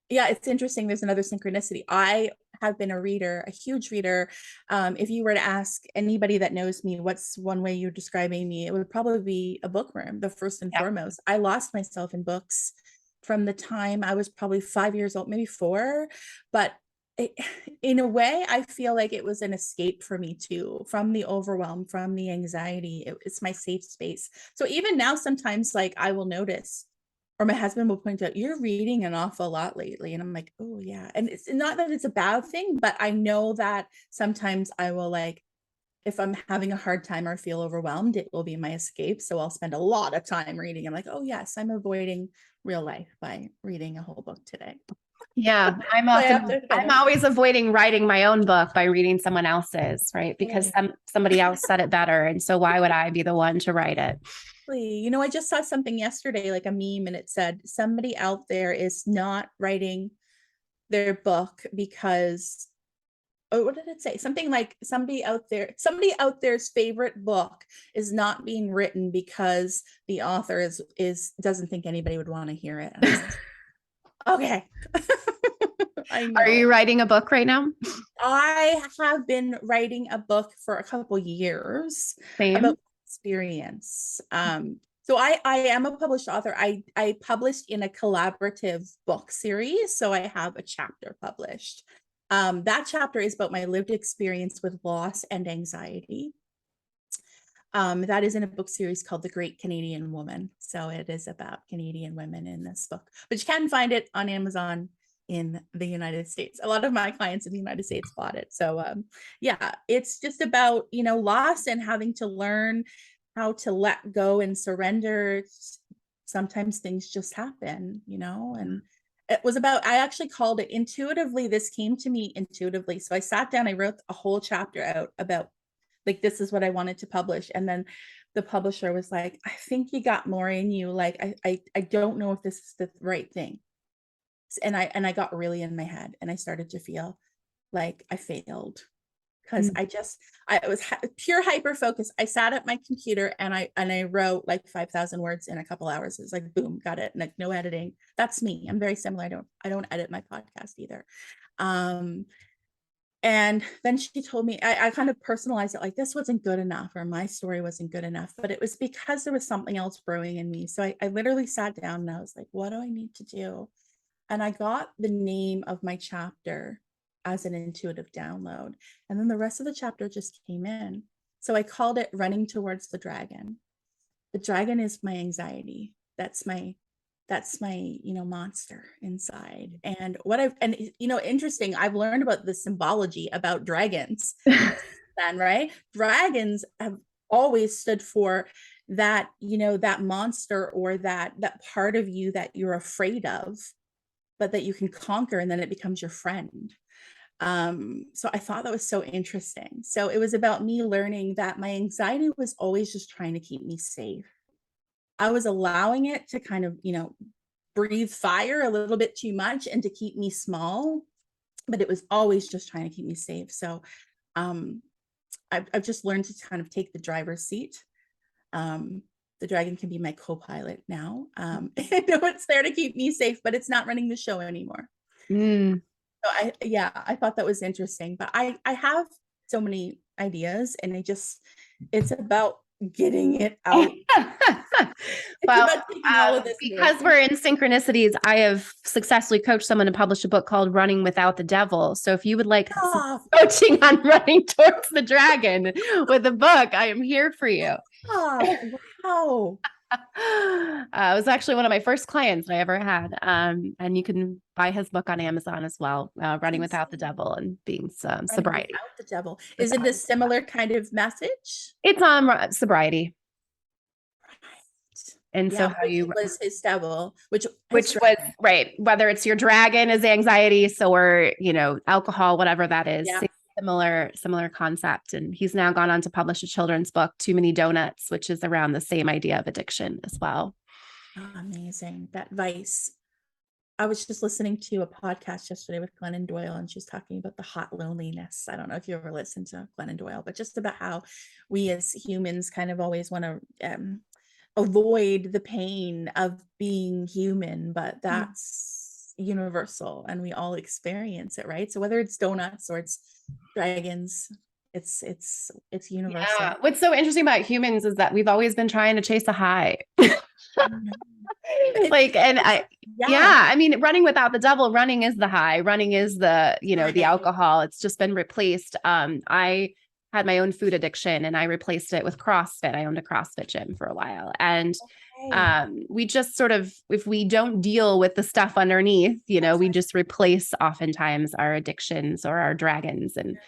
Speaker 1: yeah, it's interesting. There's another synchronicity. I have been a reader, a huge reader. If you were to ask anybody that knows me, what's one way you're describing me, it would probably be a bookworm, the first and foremost. I lost myself in books from the time I was probably 5 years old, maybe 4. But in a way, I feel like it was an escape for me too, from the overwhelm, from the anxiety. It's my safe space. So even now, sometimes like I will notice, or my husband will point out, you're reading an awful lot lately. And I'm like, oh yeah. And it's not that it's a bad thing, but I know that sometimes I will, like, if I'm having a hard time or feel overwhelmed, it will be my escape. So I'll spend a lot of time reading. I'm like, oh yes, I'm avoiding real life by reading a whole book today.
Speaker 2: Yeah, I'm always avoiding writing my own book by reading someone else's, right? Because somebody else said it better. And so why would I be the one to write it?
Speaker 1: I just saw something yesterday, like a meme, and it said somebody out there is not writing their book because, oh, what did it say? Something like somebody out there's favorite book is not being written because the author is doesn't think anybody would want to hear it. Okay. I know.
Speaker 2: Are you writing a book right now?
Speaker 1: I have been writing a book for a couple years about experience. So I am a published author. I published in a collaborative book series. So I have a chapter published. That chapter is about my lived experience with loss and anxiety. That is in a book series called The Great Canadian Woman. So it is about Canadian women in this book, but you can find it on Amazon in the United States. A lot of my clients in the United States bought it. So yeah, it's just about, loss and having to learn how to let go and surrender. Sometimes things just happen, and it was about, I actually called it intuitively. This came to me intuitively. So I sat down, I wrote a whole chapter out about, like, this is what I wanted to publish. And then the publisher was like, I think you got more in you. Like, I don't know if this is the right thing. And I got really in my head, and I started to feel like I failed because I was pure hyper focus. I sat at my computer and I wrote like 5,000 words in a couple hours. It was like, boom, got it. Like, no editing. That's me. I'm very similar. I don't edit my podcast either. And then she told me, I kind of personalized it, like, this wasn't good enough, or my story wasn't good enough, but it was because there was something else brewing in me. So I literally sat down and I was like, what do I need to do? And I got the name of my chapter as an intuitive download. And then the rest of the chapter just came in. So I called it Running Towards the Dragon. The dragon is my anxiety. That's my monster inside. And interesting, I've learned about the symbology about dragons then, right? Dragons have always stood for that, that monster, or that part of you that you're afraid of, but that you can conquer, and then it becomes your friend. So I thought that was so interesting. So it was about me learning that my anxiety was always just trying to keep me safe. I was allowing it to kind of, breathe fire a little bit too much and to keep me small, but it was always just trying to keep me safe. So I've just learned to kind of take the driver's seat. The dragon can be my co-pilot now. I know it's there to keep me safe, but it's not running the show anymore. So I thought that was interesting, but I have so many ideas, and it's about getting it out. Well, about taking all of this
Speaker 2: because we're in synchronicities, I have successfully coached someone to publish a book called Running Without the Devil. So if you would like coaching on running towards the dragon with a book, I am here for you.
Speaker 1: Wow.
Speaker 2: It was actually one of my first clients I ever had. And you can buy his book on Amazon as well, Running Without the Devil and being sobriety.
Speaker 1: Without the devil. Is it a similar kind of message?
Speaker 2: It's on sobriety. And
Speaker 1: Yeah,
Speaker 2: so how you
Speaker 1: was his devil, which
Speaker 2: was right, whether it's your dragon is anxiety, or alcohol, whatever that is.
Speaker 1: Yeah.
Speaker 2: Similar concept. And he's now gone on to publish a children's book, Too Many Donuts, which is around the same idea of addiction as well.
Speaker 1: Oh, amazing. That vice. I was just listening to a podcast yesterday with Glennon Doyle, and she's talking about the hot loneliness. I don't know if you ever listened to Glennon Doyle, but just about how we as humans kind of always want to avoid the pain of being human, but that's universal and we all experience it, right? So whether it's donuts or it's dragons, it's universal.
Speaker 2: Yeah. What's so interesting about humans is that we've always been trying to chase a high. I mean, running without the devil, running is the high, running is the, the alcohol. It's just been replaced. I had my own food addiction and I replaced it with CrossFit. I owned a CrossFit gym for a while. And we just sort of, if we don't deal with the stuff underneath, we just replace oftentimes our addictions or our dragons. And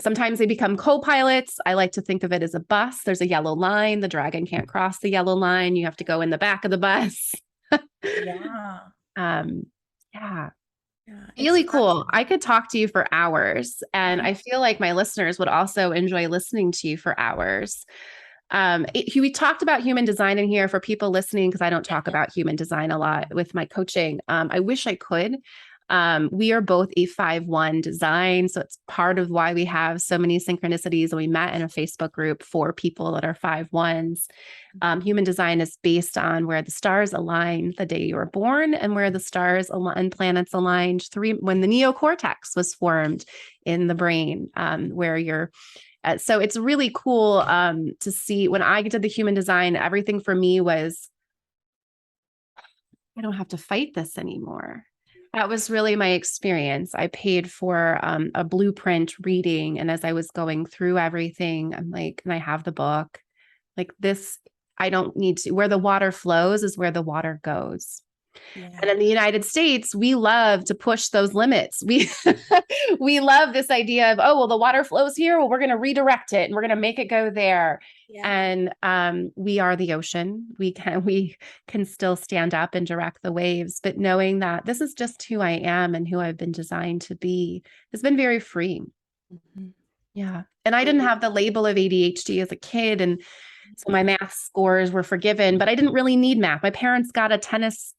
Speaker 2: sometimes they become co-pilots. I like to think of it as a bus. There's a yellow line. The dragon can't cross the yellow line. You have to go in the back of the bus. Yeah. Really cool. I could talk to you for hours, and I feel like my listeners would also enjoy listening to you for hours. We talked about human design in here for people listening, because I don't talk about human design a lot with my coaching. I wish I could. We are both a 5-1 design. So it's part of why we have so many synchronicities. And we met in a Facebook group for people that are 5-1s. Human design is based on where the stars aligned the day you were born and where the stars and planets aligned when the neocortex was formed in the brain, where you're. So it's really cool to see. When I did the human design, everything for me was, I don't have to fight this anymore. That was really my experience. I paid for a blueprint reading. And as I was going through everything, I'm like, and I have the book like this. I don't need to, where the water flows is where the water goes. Yeah. And in the United States, we love to push those limits. We love this idea of, oh, well, the water flows here. Well, we're going to redirect it and we're going to make it go there. Yeah. And we are the ocean. We can still stand up and direct the waves, but knowing that this is just who I am and who I've been designed to be has been very freeing. Mm-hmm. Yeah. And I didn't have the label of ADHD as a kid. And so my math scores were forgiven, but I didn't really need math. My parents got a tennis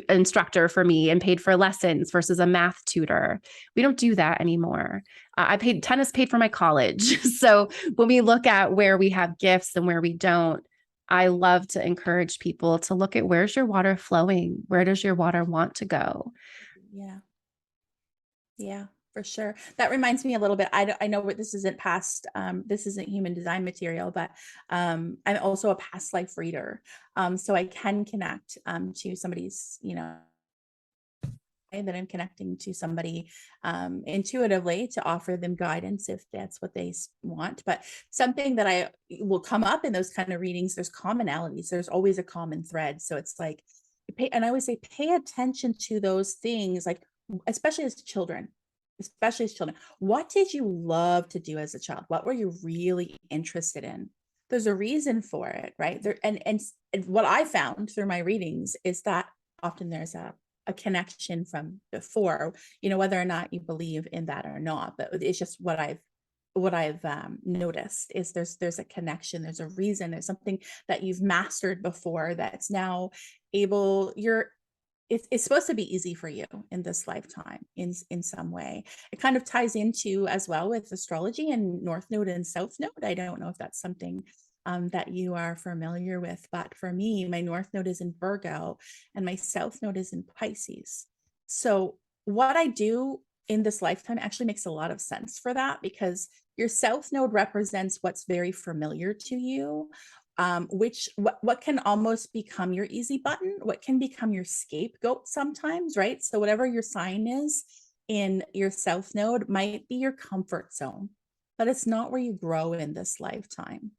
Speaker 2: instructor for me and paid for lessons versus a math tutor. We don't do that anymore. Tennis paid for my college. So when we look at where we have gifts and where we don't, I love to encourage people to look at, where's your water flowing? Where does your water want to go? Yeah.
Speaker 1: Yeah. For sure. That reminds me a little bit. I know this isn't this isn't human design material, but I'm also a past life reader. So I can connect to somebody's, that I'm connecting to somebody intuitively to offer them guidance if that's what they want. But something that I will come up in those kind of readings, there's commonalities. There's always a common thread. So it's like, and I always say, pay attention to those things, like, especially as children. What did you love to do as a child? What were you really interested in? There's a reason for it, right? And what I found through my readings is that often there's a connection from before, whether or not you believe in that or not, but it's just what I've noticed is there's a connection, there's a reason, there's something that you've mastered before that's now it's supposed to be easy for you in this lifetime in some way. It kind of ties into as well with astrology and North Node and South Node. I don't know if that's something that you are familiar with, but for me, my North Node is in Virgo and my South Node is in Pisces. So what I do in this lifetime actually makes a lot of sense for that, because your South Node represents what's very familiar to you. what can almost become your easy button, what can become your scapegoat sometimes, right? So whatever your sign is in your south node might be your comfort zone, but it's not where you grow in this lifetime.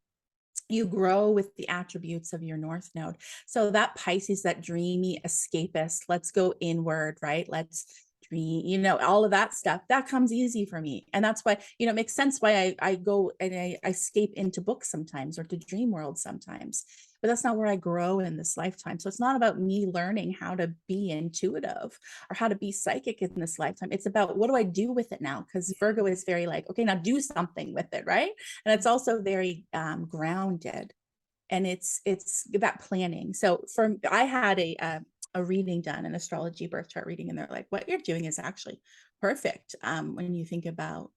Speaker 1: You grow with the attributes of your north node. So that Pisces, that dreamy escapist, let's go inward, right? Let's dream, all of that stuff, that comes easy for me. And that's why, it makes sense why I go and I escape into books sometimes, or to dream world sometimes, but that's not where I grow in this lifetime. So it's not about me learning how to be intuitive or how to be psychic in this lifetime. It's about, what do I do with it now? Because Virgo is very like, okay, now do something with it, right? And it's also very grounded, and it's that planning. So I had a reading done, an astrology birth chart reading, and they're like, what you're doing is actually perfect when you think about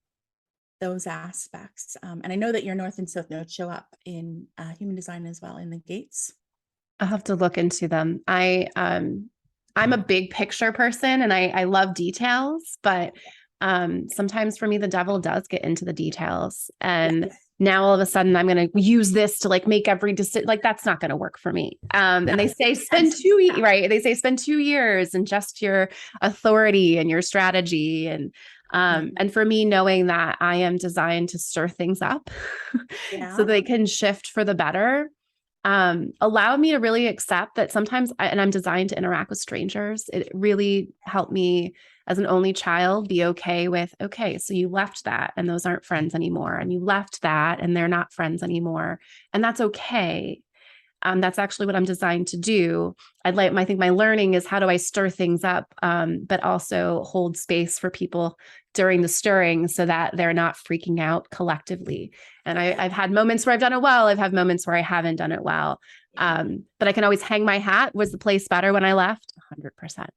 Speaker 1: those aspects. And I know that your north and south node show up in human design as well, in the gates.
Speaker 2: I'll have to look into them. I'm a big picture person, and I love details, but sometimes for me, the devil does get into the details. And now all of a sudden I'm going to use this to like make every decision. Like, that's not going to work for me. And they say spend 2 years, right? They say spend 2 years and just your authority and your strategy. And for me, knowing that I am designed to stir things up so they can shift for the better, allowed me to really accept that sometimes, and I'm designed to interact with strangers. It really helped me as an only child be okay with, okay, so you left that and those aren't friends anymore. And you left that and they're not friends anymore. And that's okay. That's actually what I'm designed to do. I think my learning is, how do I stir things up, but also hold space for people during the stirring so that they're not freaking out collectively. And I've had moments where I've done it well. I've had moments where I haven't done it well. But I can always hang my hat. Was the place better when I left? 100%.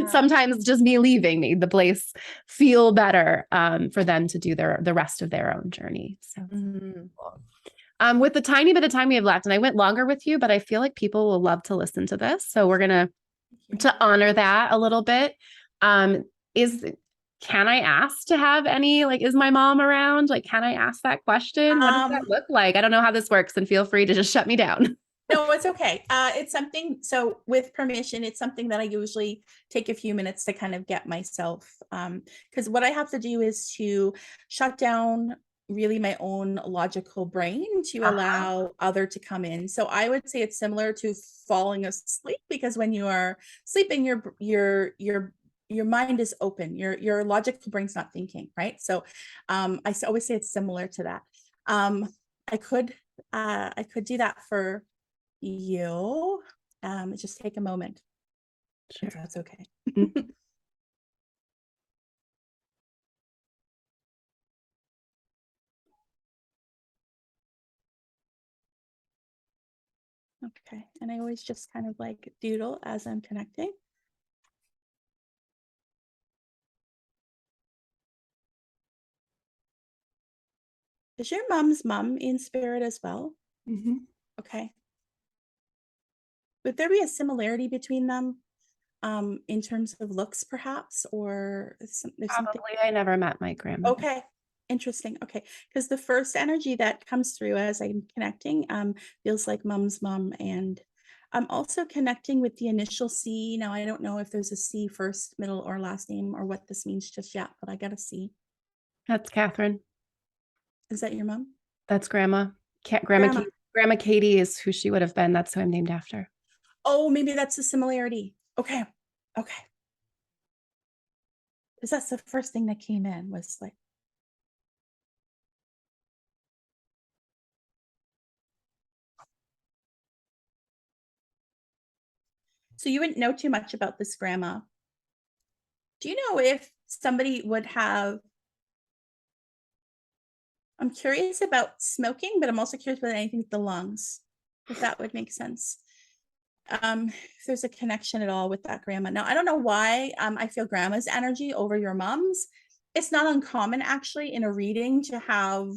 Speaker 2: Sometimes just me leaving made the place feel better for them to do the rest of their own journey. So with the tiny bit of time we have left, and I went longer with you, but I feel like people will love to listen to this. So we're going to honor that a little bit. Can I ask to have any, like, is my mom around? Like, can I ask that question? What does that look like? I don't know how this works, and feel free to just shut me down.
Speaker 1: No, it's okay. It's something, so with permission, it's something that I usually take a few minutes to kind of get myself, because what I have to do is to shut down really my own logical brain to allow other to come in. So I would say it's similar to falling asleep, because when you are sleeping, your mind is open, your logical brain's not thinking, right? So I always say it's similar to that. I could do that for you. Just take a moment. Sure. If that's okay. Okay, and I always just kind of like doodle as I'm connecting. Is your mom's mom in spirit as well?
Speaker 2: Mm-hmm.
Speaker 1: Okay. Would there be a similarity between them in terms of looks, perhaps, or something?
Speaker 2: Probably. I never met my grandmother.
Speaker 1: Okay. Interesting. Okay. Because the first energy that comes through as I'm connecting feels like mom's mom. And I'm also connecting with the initial C. Now, I don't know if there's a C first, middle, or last name, or what this means just yet, but I got a C.
Speaker 2: That's Catherine.
Speaker 1: Is that your mom?
Speaker 2: That's Grandma. Grandma Katie is who she would have been. That's who I'm named after.
Speaker 1: Oh, maybe that's a similarity. Okay. Okay. Because that's the first thing that came in, was like, so you wouldn't know too much about this grandma. Do you know if somebody would have, I'm curious about smoking, but I'm also curious about anything with the lungs, if that would make sense. If there's a connection at all with that grandma. Now, I don't know why I feel grandma's energy over your mom's. It's not uncommon, actually, in a reading to have,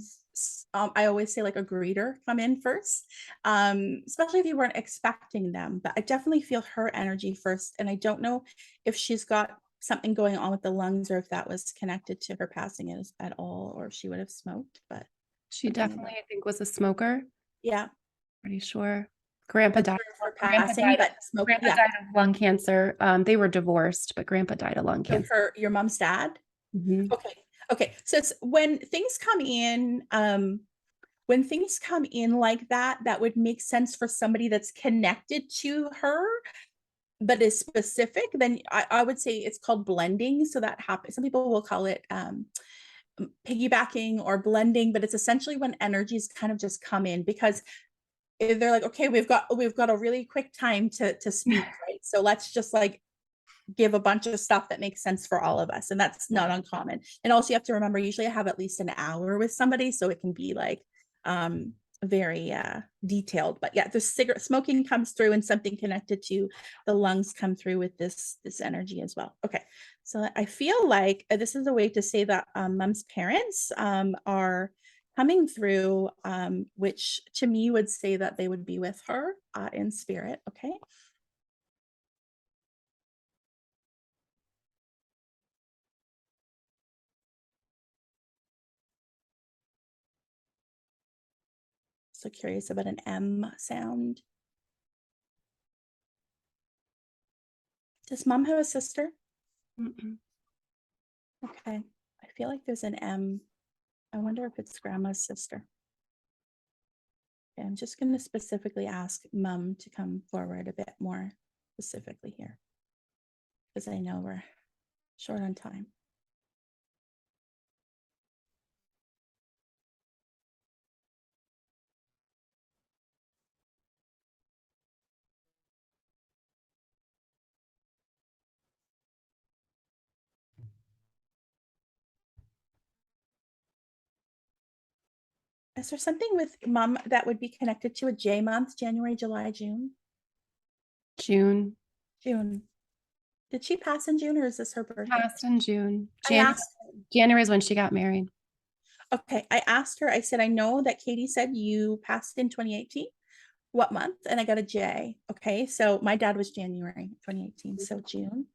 Speaker 1: I always say, like a greeter come in first, especially if you weren't expecting them. But I definitely feel her energy first. And I don't know if she's got something going on with the lungs, or if that was connected to her passing at all, or if she would have smoked. But
Speaker 2: she definitely, I think, was a smoker.
Speaker 1: Yeah.
Speaker 2: Pretty sure. Grandpa
Speaker 1: That's
Speaker 2: died.
Speaker 1: for
Speaker 2: Grandpa
Speaker 1: passing,
Speaker 2: died of
Speaker 1: but smoke,
Speaker 2: Grandpa
Speaker 1: yeah.
Speaker 2: died of lung cancer. They were divorced, but Grandpa died of lung
Speaker 1: So
Speaker 2: cancer.
Speaker 1: your mom's dad?
Speaker 2: Mhm.
Speaker 1: Okay. Okay. So it's when things come in like that, that would make sense for somebody that's connected to her, but is specific, then I would say it's called blending. So that happens. Some people will call it piggybacking or blending, but it's essentially when energies kind of just come in because they're like, okay, we've got a really quick time to speak, right? So let's just like give a bunch of stuff that makes sense for all of us. And that's not uncommon. And also you have to remember, usually I have at least an hour with somebody. So it can be like um very detailed. But yeah, the cigarette smoking comes through and something connected to the lungs come through with this energy as well. Okay. So I feel like this is a way to say that mom's parents are coming through, which to me would say that they would be with her in spirit. Okay. So curious about an M sound. Does mom have a sister?
Speaker 2: Mm-mm.
Speaker 1: Okay. I feel like there's an M. I wonder if it's grandma's sister. Okay, I'm just going to specifically ask mom to come forward a bit more specifically here because I know we're short on time. Is there something with mom that would be connected to a J month, January, July, June?
Speaker 2: June.
Speaker 1: June. Did she pass in June or is this her birthday?
Speaker 2: Passed in June.
Speaker 1: I asked,
Speaker 2: January is when she got married.
Speaker 1: okay, I asked her, I said, I know that Katie said you passed in 2018. What month? And I got a J. Okay. So my dad was January 2018. So June.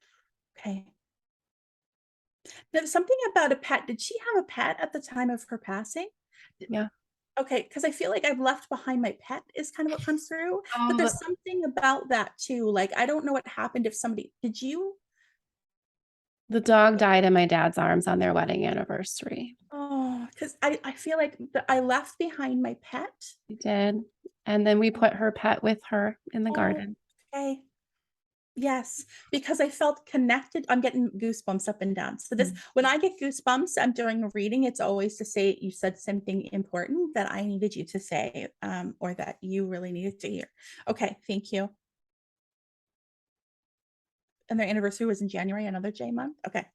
Speaker 1: Okay. There's something about a pet. Did she have a pet at the time of her passing?
Speaker 2: Yeah.
Speaker 1: Okay. Because I feel like I've left behind my pet is kind of what comes through. But
Speaker 2: Oh,
Speaker 1: there's something about that too. Like, I don't know what happened if somebody, did you?
Speaker 2: the dog died in my dad's arms on their wedding anniversary.
Speaker 1: Oh, because I feel like I left behind my pet.
Speaker 2: We did. And then we put her pet with her in the
Speaker 1: Oh,
Speaker 2: garden.
Speaker 1: okay. Yes, because I felt connected. I'm getting goosebumps up and down. So this, when I get goosebumps, I'm during a reading, it's always to say you said something important that I needed you to say, or that you really needed to hear. Okay, thank you. And their anniversary was in January, another J month. Okay.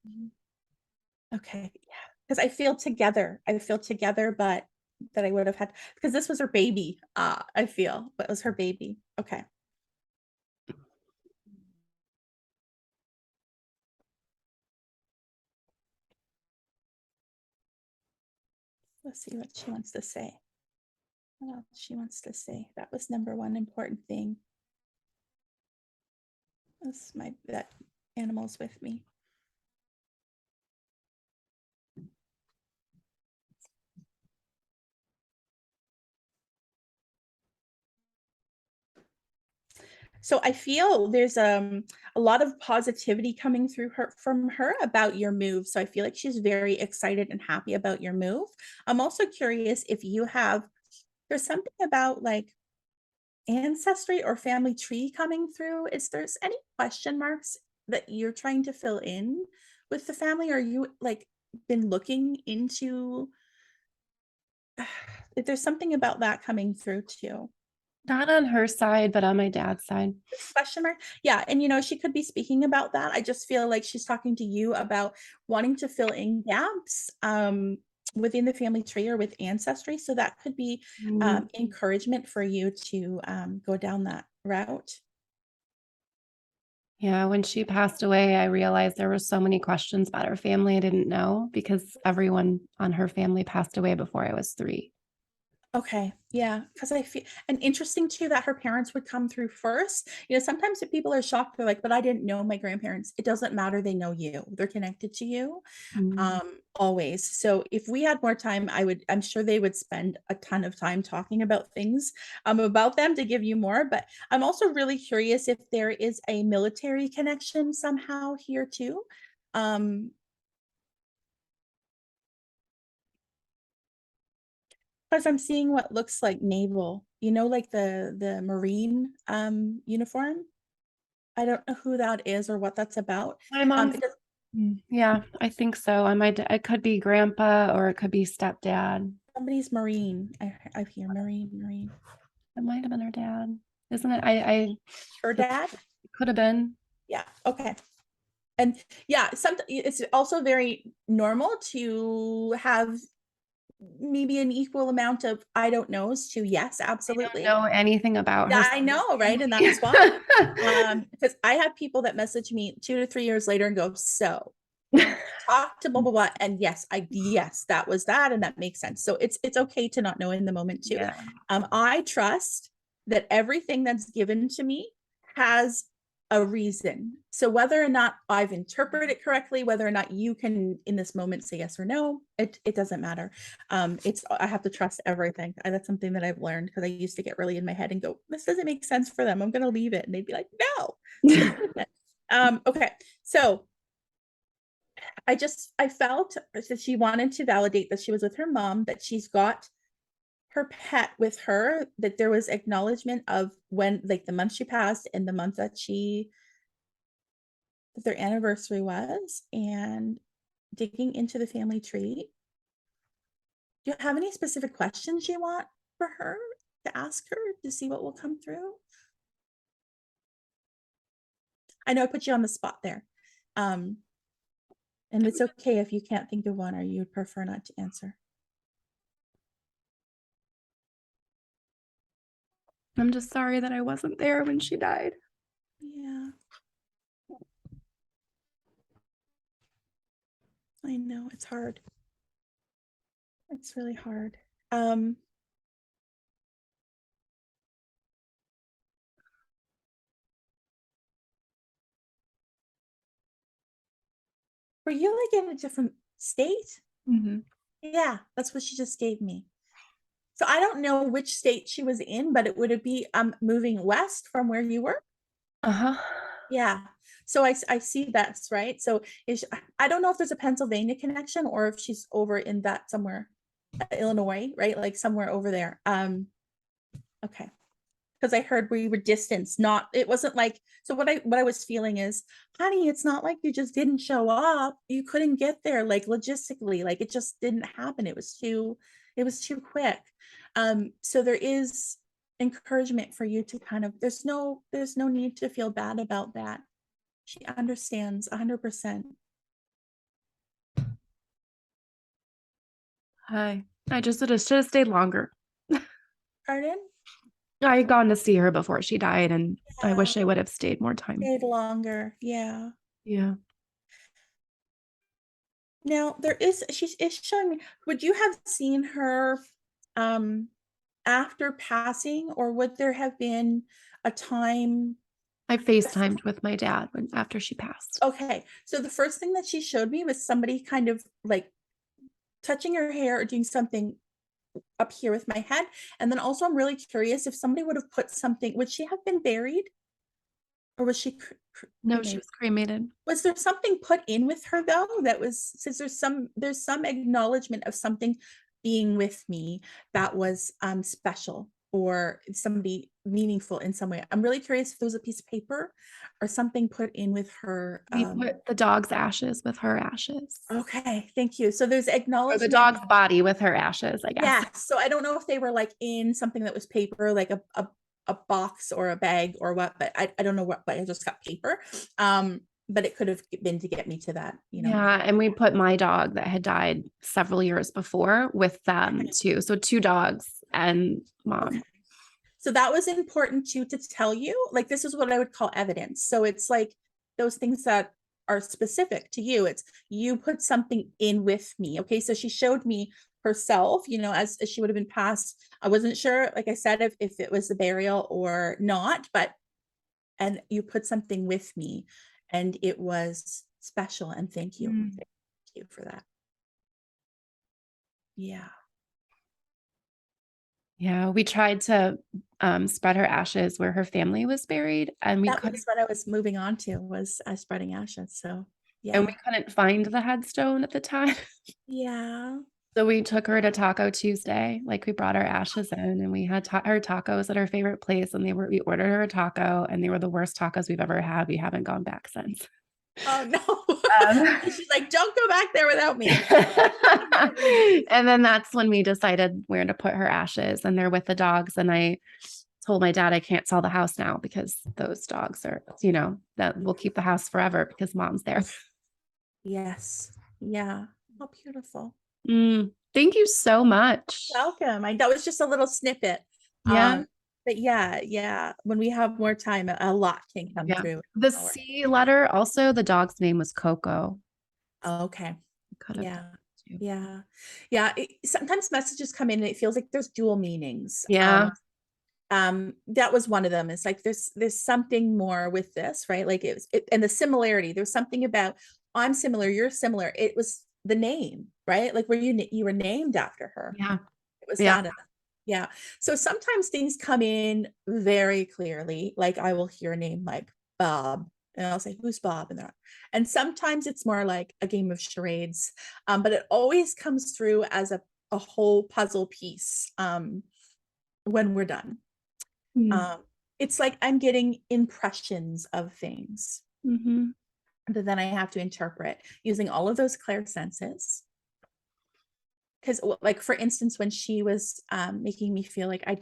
Speaker 1: Okay. Yeah. Because I feel together. I feel together, but that I would have had because this was her baby. I feel, but it was her baby. Okay. Let's see what she wants to say. What else she wants to say? That was number one important thing. That's that animal's with me. So I feel there's a lot of positivity coming through her from her about your move. So I feel like she's very excited and happy about your move. I'm also curious if you have there's something about like ancestry or family tree coming through. Is there's any question marks that you're trying to fill in with the family? Or you like been looking into if there's something about that coming through too?
Speaker 2: Not on her side, but on my dad's side.
Speaker 1: Question mark? Yeah, and she could be speaking about that. I just feel like she's talking to you about wanting to fill in gaps within the family tree or with ancestry. So that could be
Speaker 2: Mm.
Speaker 1: encouragement for you to go down that route.
Speaker 2: Yeah, when she passed away, I realized there were so many questions about her family I didn't know because everyone on her family passed away before I was 3.
Speaker 1: Okay, yeah, because I feel and interesting too that her parents would come through first. Sometimes if people are shocked, they're like, "But I didn't know my grandparents." It doesn't matter; they know you. They're connected to you.
Speaker 2: Mm.
Speaker 1: always. So if we had more time, I'm sure they would spend a ton of time talking about things about them to give you more. But I'm also really curious if there is a military connection somehow here too. Um, because I'm seeing what looks like naval, like the Marine uniform. I don't know who that is or what that's about.
Speaker 2: My mom.
Speaker 1: It does,
Speaker 2: Yeah, I think so. It could be grandpa or it could be stepdad.
Speaker 1: somebody's Marine. I hear Marine.
Speaker 2: It might have been her dad, isn't it?
Speaker 1: Her dad?
Speaker 2: Could have been.
Speaker 1: Yeah. Okay. And yeah, it's also very normal to have maybe an equal amount of I don't knows to yes, absolutely.
Speaker 2: Know anything about her.
Speaker 1: Yeah, I know, right? And that's why. Because I have people that message me 2 to 3 years later and go, so talk to blah blah blah. And yes, that was that, and that makes sense. So it's okay to not know in the moment too.
Speaker 2: Yeah.
Speaker 1: I trust that everything that's given to me has a reason. So whether or not I've interpreted it correctly, whether or not you can in this moment say yes or no, it doesn't matter. I have to trust everything. That's something that I've learned because I used to get really in my head and go, this doesn't make sense for them. I'm gonna leave it. And they'd be like, no. Okay. So I felt that she wanted to validate that she was with her mom, that she's got her pet with her, that there was acknowledgement of when, like the month she passed and the month that their anniversary was, and digging into the family tree. Do you have any specific questions you want for her to ask her to see what will come through? I know I put you on the spot there. And it's okay if you can't think of one or you would prefer not to answer.
Speaker 2: I'm just sorry that I wasn't there when she died.
Speaker 1: Yeah. I know, it's hard. It's really hard. Were you like in a different state?
Speaker 2: Mm-hmm.
Speaker 1: Yeah, that's what she just gave me. So I don't know which state she was in, but would it be moving west from where you were?
Speaker 2: Uh-huh.
Speaker 1: Yeah. So I see that's right. So I don't know if there's a Pennsylvania connection or if she's over in that somewhere, Illinois, right? Like somewhere over there. Okay. Because I heard we were distanced, not it wasn't like so what I was feeling is, honey, it's not like you just didn't show up. You couldn't get there like logistically, like it just didn't happen. It was too quick. So there is encouragement for you to kind of there's no need to feel bad about that. She understands 100%.
Speaker 2: I should have stayed longer.
Speaker 1: Pardon?
Speaker 2: I had gone to see her before she died, and I wish I would have stayed more time.
Speaker 1: Stayed longer. Yeah.
Speaker 2: Yeah.
Speaker 1: Now she is showing me, would you have seen her after passing, or would there have been a time?
Speaker 2: I FaceTimed with my dad after she passed.
Speaker 1: Okay, so the first thing that she showed me was somebody kind of like touching her hair or doing something up here with my head. And then also I'm really curious if somebody would have put something, would she have been buried? Or was she
Speaker 2: No, she was cremated.
Speaker 1: Was there something put in with her though that was, since there's some acknowledgement of something being with me that was special or somebody meaningful in some way? I'm really curious if there was a piece of paper or something put in with her.
Speaker 2: We put the dog's ashes with her ashes.
Speaker 1: Okay, thank you. So there's
Speaker 2: Or
Speaker 1: acknowledgement.
Speaker 2: the dog's body with her ashes, I guess.
Speaker 1: Yeah. So I don't know if they were like in something that was paper, like a box or a bag or what, but I don't know what, but I just got paper. But it could have been to get me to that,
Speaker 2: Yeah, and we put my dog that had died several years before with them too. So 2 dogs and mom.
Speaker 1: Okay. So that was important too to tell you, like this is what I would call evidence. So it's like those things that are specific to you. It's you put something in with me. Okay. So she showed me herself, as she would have been passed. I wasn't sure, like I said, if it was the burial or not, and you put something with me and it was special. And thank you. Thank you for that. Yeah.
Speaker 2: Yeah, we tried to spread her ashes where her family was buried, and we
Speaker 1: That
Speaker 2: couldn't
Speaker 1: was what I was moving on to, was spreading ashes. So
Speaker 2: and we
Speaker 1: yeah.
Speaker 2: couldn't find the headstone at the time.
Speaker 1: Yeah.
Speaker 2: So we took her to Taco Tuesday. Like we brought our ashes in and we had her tacos at her favorite place, and we ordered her a taco, and they were the worst tacos we've ever had. We haven't gone back since.
Speaker 1: Oh no.
Speaker 2: Um,
Speaker 1: She's like, don't go back there without me.
Speaker 2: and then that's when we decided where to put her ashes, and they're with the dogs. And I told my dad I can't sell the house now because those dogs are, that will keep the house forever because mom's there.
Speaker 1: Yes. Yeah. How beautiful.
Speaker 2: Thank you so much.
Speaker 1: Welcome. That was just a little snippet.
Speaker 2: Yeah.
Speaker 1: But yeah. When we have more time, a lot can come
Speaker 2: Yeah.
Speaker 1: through.
Speaker 2: The C letter, also the dog's name was Coco.
Speaker 1: Okay.
Speaker 2: Could have
Speaker 1: Yeah.
Speaker 2: done too.
Speaker 1: Yeah. Sometimes messages come in and it feels like there's dual meanings.
Speaker 2: Yeah.
Speaker 1: That was one of them. It's like there's something more with this, right? Like and the similarity. There's something about I'm similar, you're similar. It was the name, right? Like where you were named after her.
Speaker 2: Yeah.
Speaker 1: It was
Speaker 2: Yeah.
Speaker 1: that. Yeah. So sometimes things come in very clearly. Like I will hear a name like Bob, and I'll say, "Who's Bob?" And sometimes it's more like a game of charades. But it always comes through as a whole puzzle piece when we're done.
Speaker 2: Mm-hmm.
Speaker 1: Um, it's like I'm getting impressions of things that then I have to interpret using all of those clair senses. Because like for instance, when she was making me feel like I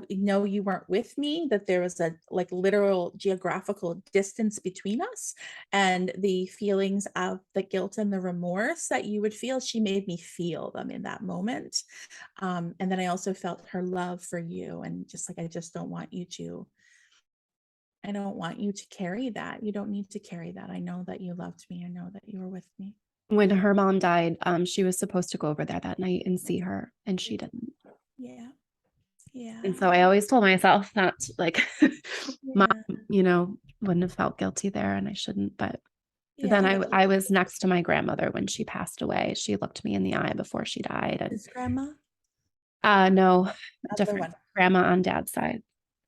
Speaker 1: know you weren't with me, that there was a like literal geographical distance between us, and the feelings of the guilt and the remorse that you would feel, she made me feel them in that moment. And then I also felt her love for you, and just like I just don't want you to I don't want you to carry that. You don't need to carry that. I know that you loved me. I know that you were with me.
Speaker 2: When her mom died, she was supposed to go over there that night and see her, and she didn't.
Speaker 1: Yeah. Yeah.
Speaker 2: And so I always told myself that, like, mom,
Speaker 1: Yeah.
Speaker 2: wouldn't have felt guilty there, and I shouldn't. But then
Speaker 1: Yeah. But
Speaker 2: I was next to my grandmother when she passed away. She looked me in the eye before she died. And
Speaker 1: his grandma?
Speaker 2: no,
Speaker 1: Other
Speaker 2: different
Speaker 1: one.
Speaker 2: grandma on dad's side.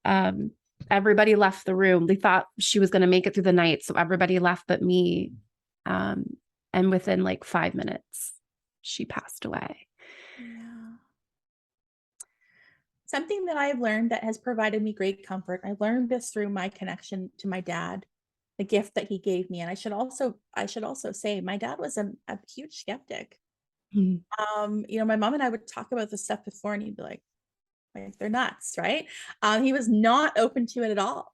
Speaker 2: Um, everybody left the room. They thought she was going to make it through the night, so everybody left but me. And within like 5 minutes, she passed away.
Speaker 1: Yeah. Something that I've learned that has provided me great comfort. I learned this through my connection to my dad, the gift that he gave me. And I should also say my dad was a huge skeptic.
Speaker 2: Mhm.
Speaker 1: My mom and I would talk about this stuff before, and he'd be like they're nuts, right? He was not open to it at all.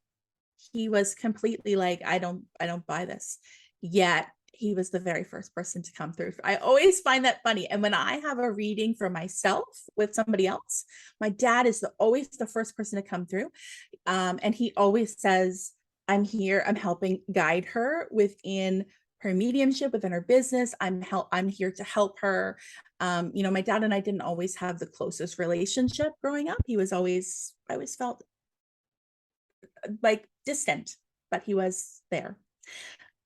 Speaker 1: He was completely like, I don't buy this. Yet he was the very first person to come through. I always find that funny. And when I have a reading for myself with somebody else, my dad is always the first person to come through. And he always says, I'm here, I'm helping guide her within her mediumship, within her business. I'm here to help her. My dad and I didn't always have the closest relationship growing up. I always felt like distant, but he was there.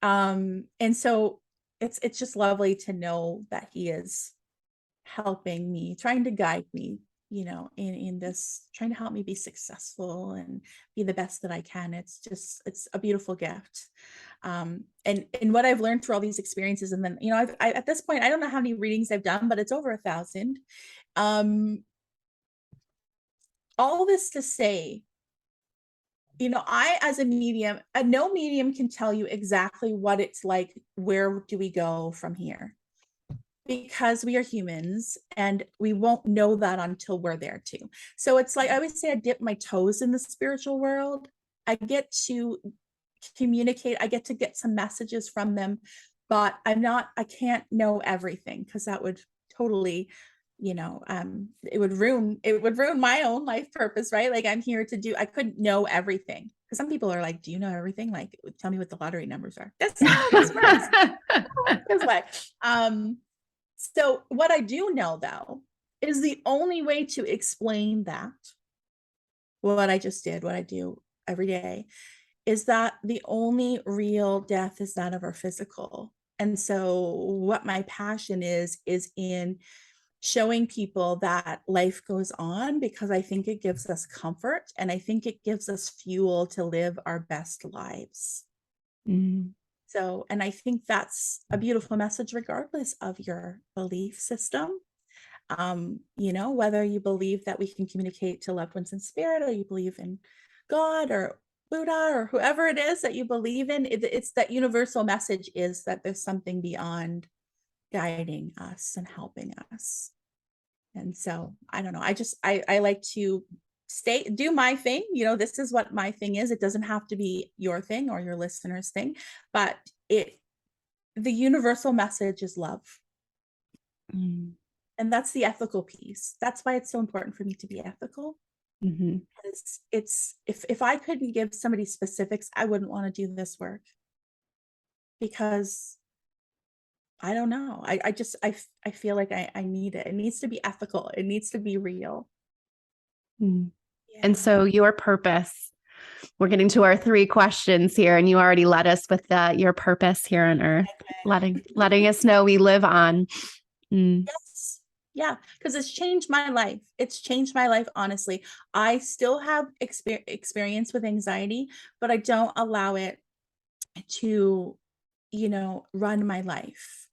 Speaker 1: And so it's just lovely to know that he is helping me, trying to guide me, in this, trying to help me be successful and be the best that I can. It's a beautiful gift. And what I've learned through all these experiences, and then, at this point, I don't know how many readings I've done, but it's over 1,000. All this to say, I, as a medium, no medium can tell you exactly what it's like. Where do we go from here? Because we are humans and we won't know that until we're there too. So it's like, I always say, I dip my toes in the spiritual world. I get to communicate, I get to get some messages from them, but I can't know everything, because that would totally, it would ruin my own life purpose, right? Like I couldn't know everything. Because some people are like, do you know everything? Like, tell me what the lottery numbers are. That's not how this works. This way. So what I do know, though, is the only way to explain that, what I just did, what I do every day, is that the only real death is that of our physical. And so what my passion is in showing people that life goes on, because I think it gives us comfort and I think it gives us fuel to live our best lives.
Speaker 2: Mm.
Speaker 1: So, and I think that's a beautiful message, regardless of your belief system. Whether you believe that we can communicate to loved ones in spirit, or you believe in God or Buddha or whoever it is that you believe in, it's that universal message is that there's something beyond guiding us and helping us. And so I don't know. I like to do my thing. This is what my thing is. It doesn't have to be your thing or your listener's thing, but the universal message is love.
Speaker 2: Mm.
Speaker 1: And that's the ethical piece. That's why it's so important for me to be ethical.
Speaker 2: Mm-hmm.
Speaker 1: Because if I couldn't give somebody specifics, I wouldn't want to do this work, because I don't know. I feel like I need it. It needs to be ethical. It needs to be real.
Speaker 2: Mm.
Speaker 1: Yeah.
Speaker 2: And so your purpose, we're getting to our 3 questions here, and you already led us with your purpose here on earth, letting us know we live on. Mm.
Speaker 1: Yes. Yeah, because it's changed my life. It's changed my life, honestly. I still have experience with anxiety, but I don't allow it to, run my life,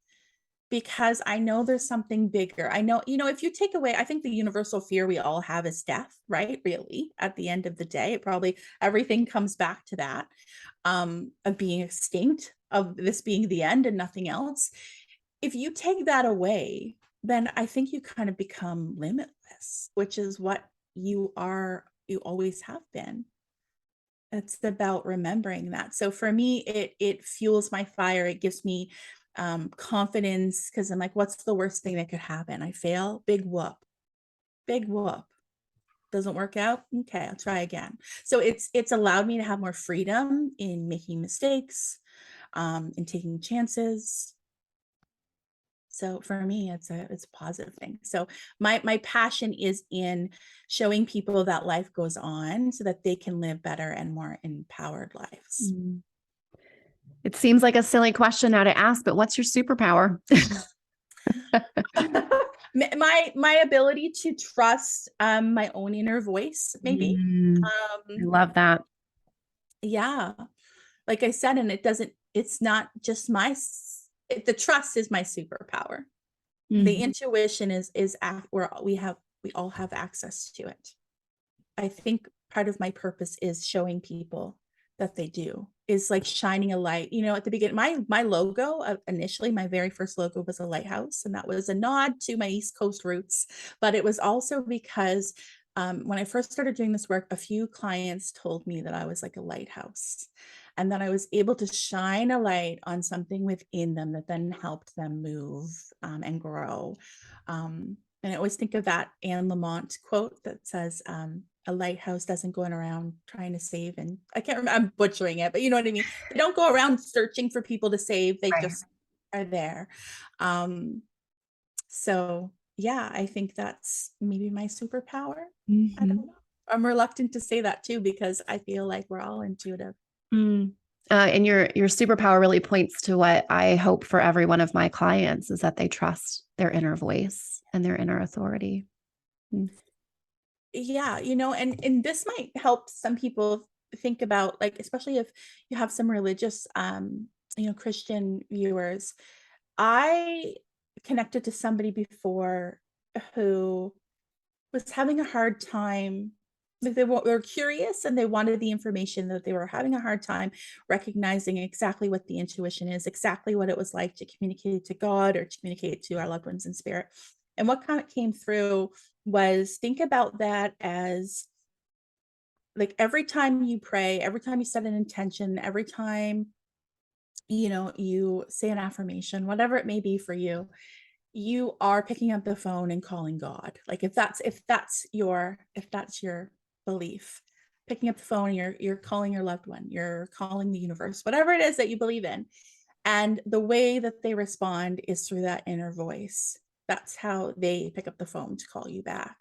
Speaker 1: because I know there's something bigger. I know, if you take away, I think the universal fear we all have is death, right? Really, at the end of the day, everything comes back to that, of being extinct, of this being the end and nothing else. If you take that away, then I think you kind of become limitless, which is what you always have been. It's about remembering that. So for me, it fuels my fire. It gives me confidence, because I'm like, what's the worst thing that could happen? I fail, big whoop, big whoop. Doesn't work out. Okay, I'll try again. So it's allowed me to have more freedom in making mistakes, in taking chances. So for me, it's a positive thing. So my passion is in showing people that life goes on, so that they can live better and more empowered lives.
Speaker 2: Mm. It seems like a silly question now to ask, but what's your superpower?
Speaker 1: My ability to trust my own inner voice, maybe.
Speaker 2: I love that.
Speaker 1: Yeah, like I said, and it's not just the trust is my superpower. The intuition is where we all have access to it. I think part of my purpose is showing people that they do, is like shining a light. At the beginning, my logo, initially, my very first logo was a lighthouse, and that was a nod to my East Coast roots. But it was also because when I first started doing this work, a few clients told me that I was like a lighthouse, and that I was able to shine a light on something within them that then helped them move and grow. And I always think of that Anne Lamott quote that says, a lighthouse doesn't go around trying to save, and I can't remember, I'm butchering it, but you know what I mean? They don't go around searching for people to save. They
Speaker 2: Right.
Speaker 1: just are there. So yeah, I think that's maybe my superpower. I don't know. I'm reluctant to say that too, because I feel like we're all intuitive.
Speaker 2: And your superpower really points to what I hope for every one of my clients, is that they trust their inner voice and their inner authority.
Speaker 1: Yeah, and this might help some people think about, like, especially if you have some religious Christian viewers. I connected to somebody before who was having a hard time. Like, they were curious and they wanted the information, that they were having a hard time recognizing exactly what the intuition is, exactly what it was like to communicate to God or to communicate to our loved ones in spirit. And what kind of came through was, think about that as, like, every time you pray, every time you set an intention, every time you say an affirmation, whatever it may be for you, you are picking up the phone and calling God. Like, if that's your belief, picking up the phone, you're calling your loved one, you're calling the universe, whatever it is that you believe in. And the way that they respond is through that inner voice. That's how they pick up the phone to call you back.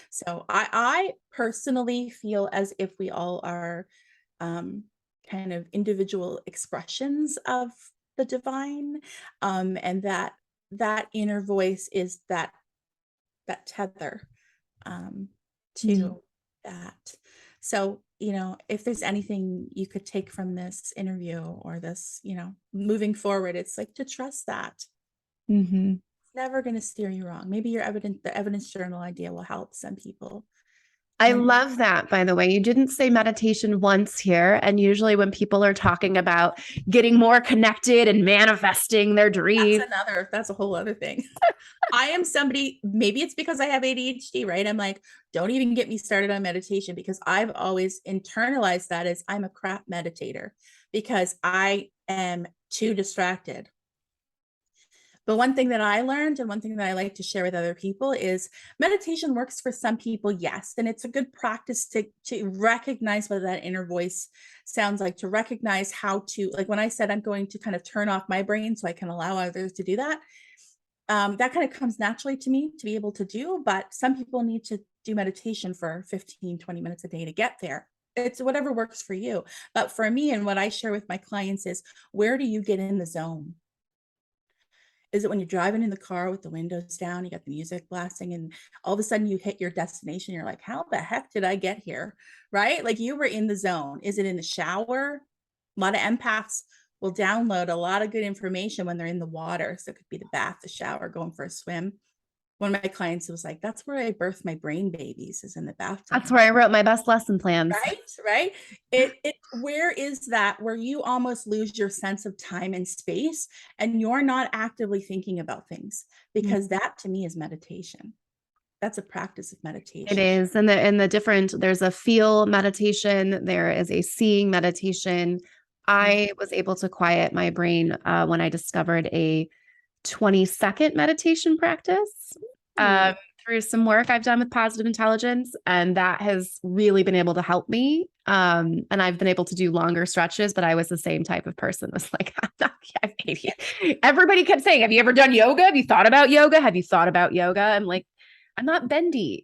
Speaker 1: So I personally feel as if we all are kind of individual expressions of the divine, and that inner voice is that that tether
Speaker 2: Mm-hmm.
Speaker 1: to that. So, if there's anything you could take from this interview or this, moving forward, it's like to trust that.
Speaker 2: Mm-hmm.
Speaker 1: It's never going to steer you wrong. Maybe the evidence journal idea will help some people.
Speaker 2: I
Speaker 1: And
Speaker 2: love that, by the way. You didn't say meditation once here. And usually when people are talking about getting more connected and manifesting their dreams,
Speaker 1: that's a whole other thing. I am somebody, maybe it's because I have ADHD, right? I'm like, don't even get me started on meditation, because I've always internalized that as I'm a crap meditator because I am too distracted. But one thing that I learned, and one thing that I like to share with other people, is meditation works for some people, yes. And it's a good practice to recognize what that inner voice sounds like, to recognize how to, like when I said I'm going to kind of turn off my brain so I can allow others to do that, that kind of comes naturally to me to be able to do. But some people need to do meditation for 15, 20 minutes a day to get there. It's whatever works for you. But for me, and what I share with my clients is, where do you get in the zone? Is it when you're driving in the car with the windows down, you got the music blasting, and all of a sudden you hit your destination? You're like, how the heck did I get here? Right? Like you were in the zone. Is it in the shower? A lot of empaths will download a lot of good information when they're in the water. So it could be the bath, the shower, going for a swim. One of my clients was like, that's where I birthed my brain babies, is in the bathtub.
Speaker 2: that's where I wrote my best lesson plans.
Speaker 1: Right. Where is that, where you almost lose your sense of time and space and you're not actively thinking about things? Because that to me is meditation. That's a practice of meditation.
Speaker 2: It is. And the different, there's a feel meditation, there is a seeing meditation. I was able to quiet my brain when I discovered a 20-second meditation practice through some work I've done with positive intelligence. And that has really been able to help me. And I've been able to do longer stretches, but I was the same type of person. It was like, I'm 80. Everybody kept saying, have you ever done yoga? Have you thought about yoga? Have you thought about yoga? I'm like, I'm not bendy.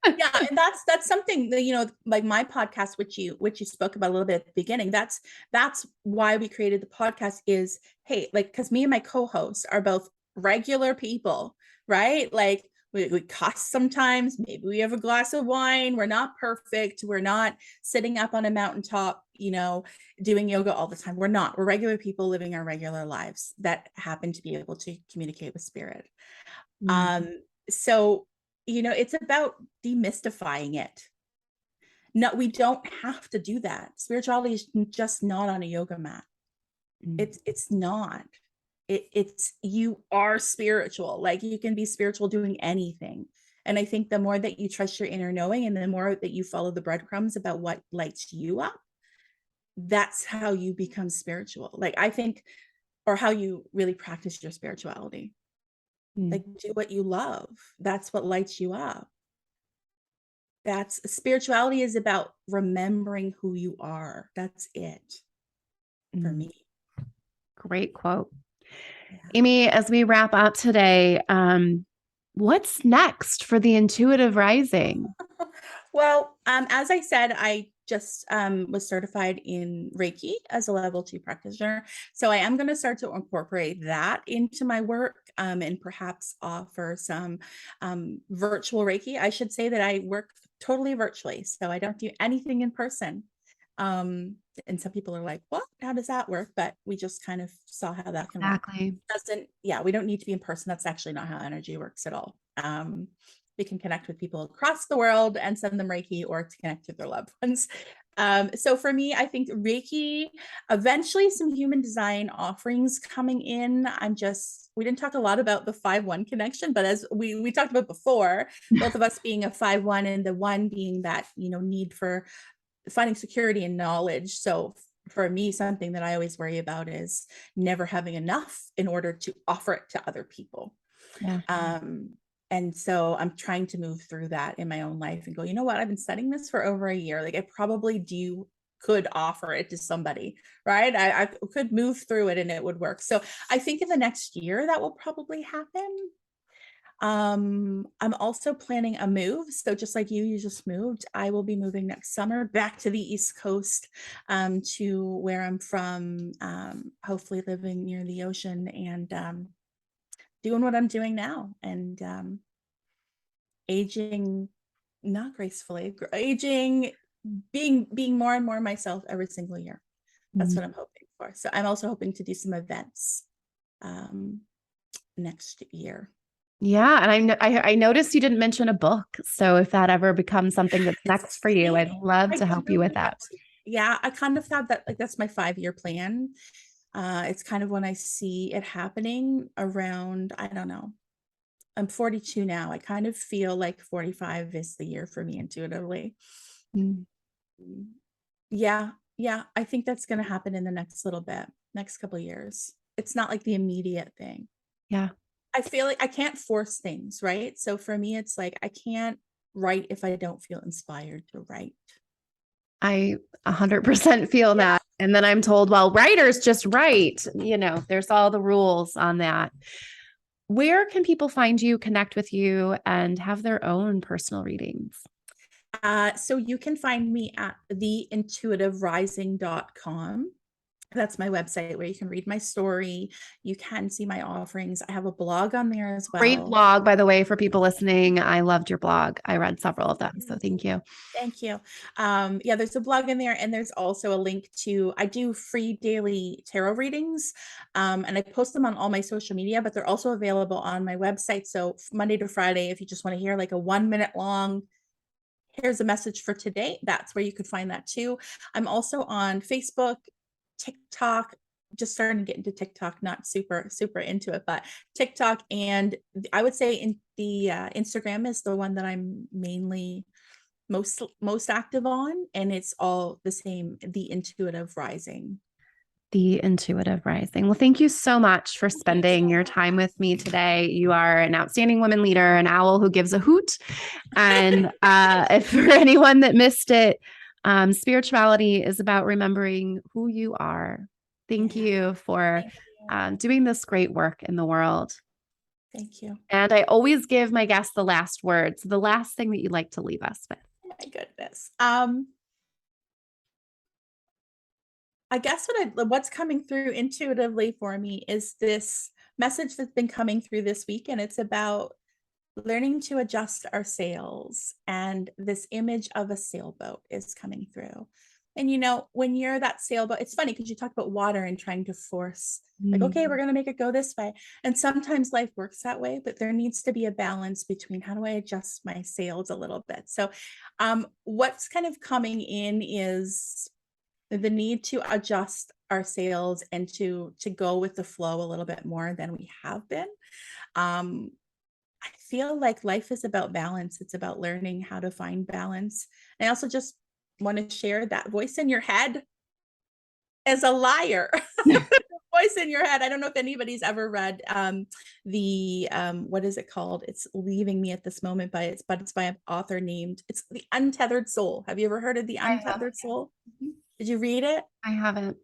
Speaker 1: Yeah, and that's something that, like my podcast, which you spoke about a little bit at the beginning, that's why we created the podcast, is, hey, like, because me and my co-hosts are both regular people, right? Like we cuss sometimes, maybe we have a glass of wine, we're not perfect, we're not sitting up on a mountaintop, doing yoga all the time. We're regular people living our regular lives that happen to be able to communicate with spirit. So it's about demystifying it. No, we don't have to do that. Spirituality is just not on a yoga mat. It's not. It's you are spiritual. Like you can be spiritual doing anything. And I think the more that you trust your inner knowing, and the more that you follow the breadcrumbs about what lights you up, that's how you become spiritual. Like I think, or how you really practice your spirituality. Like do what you love. That's what lights you up. That's spirituality, is about remembering who you are. That's it for me.
Speaker 2: Great quote.
Speaker 1: Yeah.
Speaker 2: Amy, as we wrap up today, what's next for the intuitive rising?
Speaker 1: Well, as I said, I just was certified in Reiki as a level 2 practitioner. So I am going to start to incorporate that into my work, and perhaps offer some virtual Reiki. I should say that I work totally virtually, so I don't do anything in person. And some people are like, what? How does that work? But we just kind of saw how that can work. We don't need to be in person. That's actually not how energy works at all. We can connect with people across the world and send them Reiki, or to connect with their loved ones. So for me, I think Reiki, eventually some human design offerings coming in. We didn't talk a lot about the 5-1 connection, but as we talked about before, both of us being a 5-1, and the 1 being that, need for finding security and knowledge. So for me, something that I always worry about is never having enough in order to offer it to other people.
Speaker 2: Yeah.
Speaker 1: And so I'm trying to move through that in my own life and go, you know what? I've been studying this for over a year. Like I probably could offer it to somebody, right? I could move through it and it would work. So I think in the next year that will probably happen. I'm also planning a move. So just like you just moved, I will be moving next summer back to the East Coast, to where I'm from, hopefully living near the ocean, and doing what I'm doing now. And aging, not gracefully, aging, being more and more myself every single year. That's what I'm hoping for. So I'm also hoping to do some events next year.
Speaker 2: Yeah. And I noticed you didn't mention a book. So if that ever becomes something that's next for you, I'd love to help you with that.
Speaker 1: Yeah, I kind of thought that, like, that's my 5-year plan. It's kind of when I see it happening around, I don't know. I'm 42 now. I kind of feel like 45 is the year for me intuitively.
Speaker 2: Mm.
Speaker 1: Yeah. Yeah. I think that's going to happen in the next little bit, next couple of years. It's not like the immediate thing.
Speaker 2: Yeah.
Speaker 1: I feel like I can't force things, right? So for me, it's like I can't write if I don't feel inspired to write.
Speaker 2: I 100% feel that. And then I'm told, well, writers just write, there's all the rules on that. Where can people find you, connect with you, and have their own personal readings?
Speaker 1: So you can find me at theintuitiverising.com. That's my website where you can read my story. You can see my offerings. I have a blog on there as well.
Speaker 2: Great blog, by the way, for people listening. I loved your blog. I read several of them. So thank you.
Speaker 1: Thank you. Yeah, there's a blog in there, and there's also a link to, I do free daily tarot readings, and I post them on all my social media, but they're also available on my website. So Monday to Friday, if you just want to hear like a 1-minute long, here's a message for today, that's where you could find that too. I'm also on Facebook, TikTok, just starting to get into TikTok, not super into it, but TikTok, and I would say in the Instagram is the one that I'm mainly most active on, and it's all the same, The Intuitive Rising.
Speaker 2: The Intuitive Rising. Well, thank you so much for spending your time with me today. You are an outstanding women leader, an owl who gives a hoot. And if for anyone that missed it, spirituality is about remembering who you are. Thank you for doing this great work in the world.
Speaker 1: Thank you.
Speaker 2: And I always give my guests the last words, the last thing that you'd like to leave us with.
Speaker 1: Oh my goodness. I guess what's coming through intuitively for me is this message that's been coming through this week, and it's about learning to adjust our sails. And this image of a sailboat is coming through. And when you're that sailboat, it's funny because you talk about water and trying to force, like, okay, we're going to make it go this way. And sometimes life works that way, but there needs to be a balance between how do I adjust my sails a little bit. So what's kind of coming in is the need to adjust our sails and to go with the flow a little bit more than we have been. I feel like life is about balance. It's about learning how to find balance. I also just want to share that voice in your head is a liar. Voice in your head. I don't know if anybody's ever read the what is it called? It's leaving me at this moment, but it's by an author named, it's The Untethered Soul. Have you ever heard of The Untethered Soul? Did you read it?
Speaker 2: I haven't.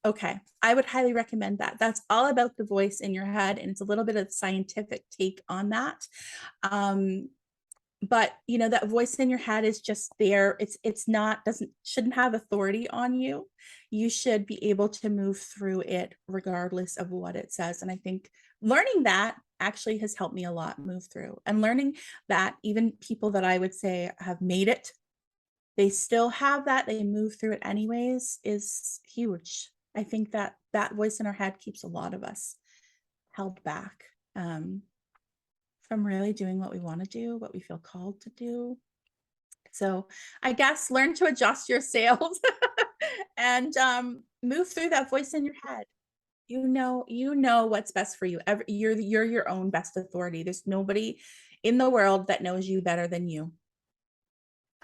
Speaker 1: Okay. I would highly recommend that. That's all about the voice in your head, and it's a little bit of scientific take on that. But that voice in your head is just there. It's not, shouldn't have authority on you. You should be able to move through it regardless of what it says. And I think learning that actually has helped me a lot move through, and learning that even people that I would say have made it, they still have that, they move through it anyways, is huge. I think that voice in our head keeps a lot of us held back from really doing what we want to do, what we feel called to do. So I guess learn to adjust your sails and move through that voice in your head. You know what's best for you. You're your own best authority. There's nobody in the world that knows you better than you.